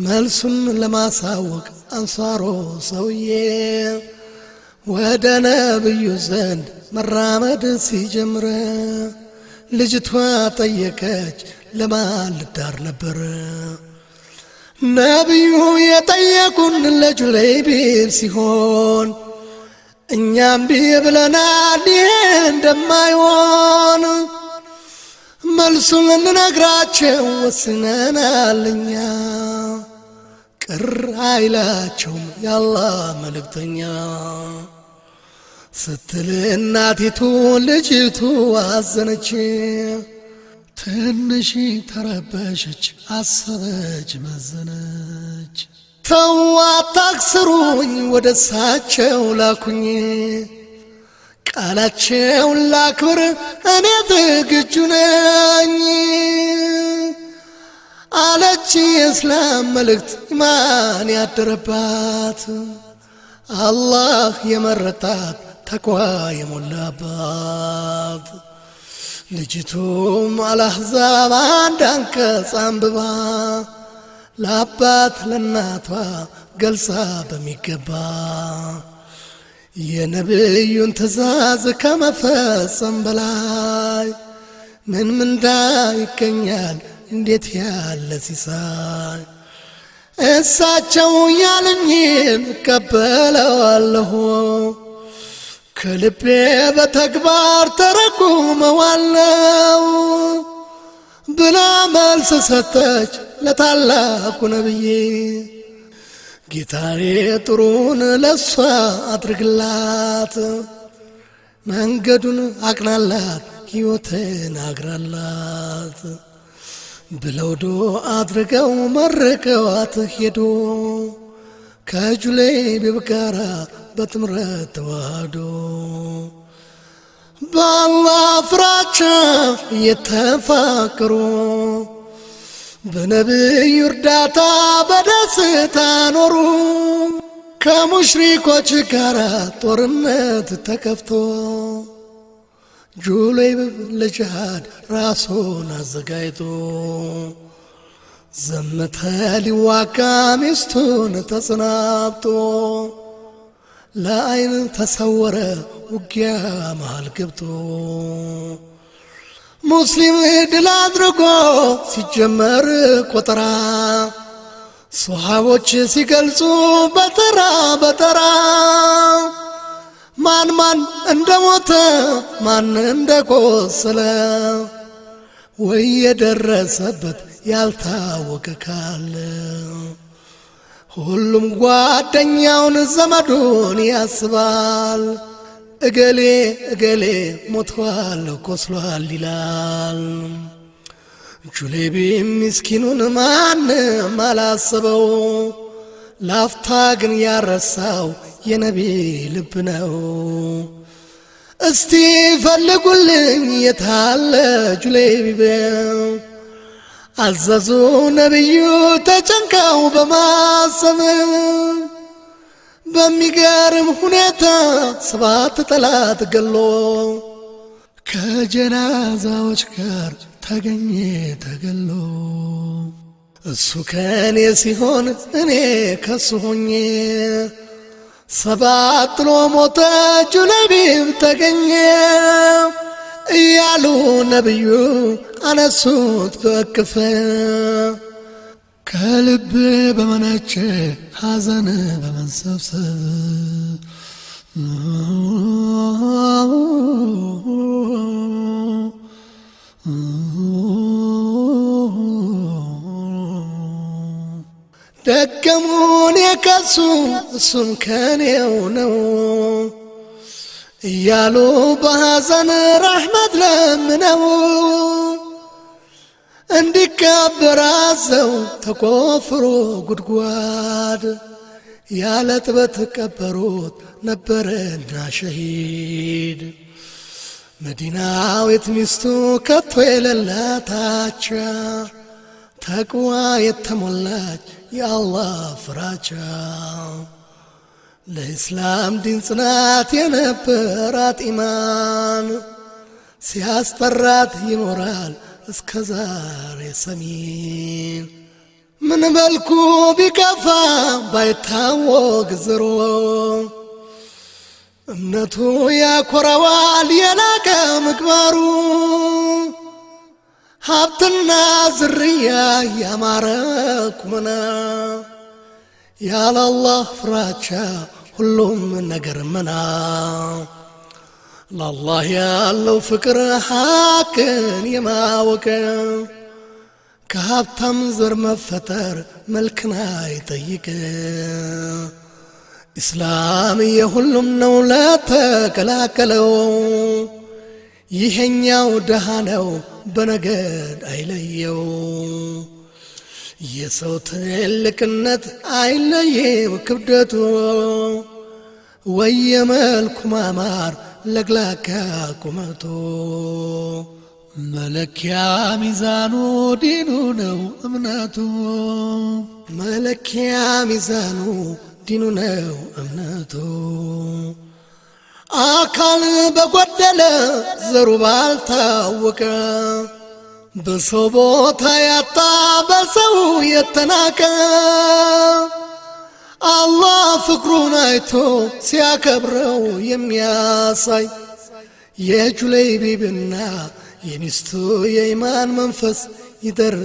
መልሱን ለማሳወቅ አንሳሮ ሰውዬ ወደ ነብዩ ዘንድ መራመድ ሲጀምር ልጅቷ ጠየቀች ለማን ልዳር ነበር ነብዩ የጠየቁን ለጁለይቢብ ሲሆን እኛም ብለናል ይሄ እንደማይሆን መልሱን ልነግራቸው ወስነናል እኛ ቅር አይላቸውም የአላህ መልእክተኛ ስትል እናቲቱ ልጅቱ አዘነች ትንሽ ተረበሸች አሰበች መዘነች ተው አታክስሩኝ ወደ እሳቸው ላኩኝ ቃላቸውን ላክብር እኔ ዝግጁ ነኝ አለች የእስላም መልእክት ኢማን ያደረባት አላህ የመረጣት ተቋ የሞላባት ልጅቱም አልአሕዛብ አንድ አንቀጽ አንብባ ለአባት ለእናቷ ገልጻ በሚገባ የነብዩን ትእዛዝ ከመፈጸም በላይ ምን ምንዳ ይገኛል እንዴት ያለ ሲሳይ እሳቸው ያሉኝን እቀበለዋለሁ ከልቤ በተግባር ተረጉመዋለሁ ብላ መልስ ሰጠች ለታላቁ ነብይ ጌታዬ ጥሩን ለሷ አድርግላት መንገዱን አቅናላት ሕይወትን አግራላት ብለው ዱዓ አድርገው መርቀዋት ሄዱ ከጁለይቢብ ጋር በጥምረት ተዋህዶ በአላህ ፍራቻ እየተፋቀሩ በነብዩ እርዳታ በደስታ ኖሩ ከሙሽሪኮች ጋር ጦርነት ተከፍቶ ጁለይቢብ ለጂሃድ ራሱን አዘጋጅቶ ዘመተ ሊዋጋ ሚስቱን ተሰናብቶ ለአይን ተሰወረ ውጊያ መሃል ገብቶ ሙስሊም ድል አድርጎ ሲጀመር ቆጠራ ሶሃቦች ሲገልጹ በተራ በተራ ማን ማን እንደሞተ ማን እንደቆሰለ ወይ የደረሰበት ያልታወቀ ካለ ሁሉም ጓደኛውን ዘመዱን ያስባል እገሌ እገሌ ሞቷል ቆስሏል ይላል ጁለይቢብ ምስኪኑን ማንም አላሰበው ላፍታ ግን ያረሳው የነቢ ልብ ነው እስቲ ፈልጉልኝ የታለ ጁለይቢብ አዘዙ ነብዩ ተጨንቀው በማሰብ በሚገርም ሁኔታ 7 ጠላት ገሎ ከጀናዛዎች ጋር ተገኘ ተገሎ እሱ ከኔ ሲሆን እኔ ከሱ ሆኜ 7 ጥሎ ሞተ ጁለይቢብ ተገኘ እያሉ ነብዩ አነሱት በእቅፍ ከልብ በመነጨ ሐዘን በመንሰብሰብ ደገሙን የከሱ እሱም ከኔው ነው እያሉ በሐዘን ረሕመት ለምነው እንዲቀበር አዘው ተቆፍሮ ጉድጓድ ያለ ጥበት ቀበሩት ነበረና ሸሂድ መዲናዊት ሚስቱ ከቶ የሌላታቻ ተቅዋ የተሞላች የአላህ ፍራቻ ለኢስላም ዲን ጽናት የነበራት ኢማን ሲያስጠራት ይኖራል እስከ ዛሬ ሰሚን ምን መልኩ ቢከፋ ባይታወቅ ዝሮ እምነቱ ያኮራዋል የላቀ ምግባሩ ሀብትና ዝርያ ያማረ ቁመና ያለ አላህ ፍራቻ ሁሉም ነገር መና ለአላህ ያለው ፍቅር ሐቅን የማወቅ ከሀብታም ዘር መፈጠር መልክን አይጠይቅ ኢስላም የሁሉም ነው ለተቀላቀለው ይሄኛው ደሃ ነው በነገድ አይለየው የሰው ትልቅነት አይለየው ክብደቱ ወየመልኩ ማማር ለግላጋ ቁመቱ መለኪያ ሚዛኑ ዲኑ ነው እምነቱ መለኪያ ሚዛኑ ዲኑ ነው እምነቱ አካል በጎደለ ዘሩ ባልታወቀ በሰው ቦታ ያጣ በሰው የተናቀ አላህ ፍቅሩን አይቶ ሲያከብረው የሚያሳይ የጁለይቢብና የሚስቱ የኢማን መንፈስ ይደር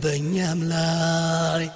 በእኛም ላይ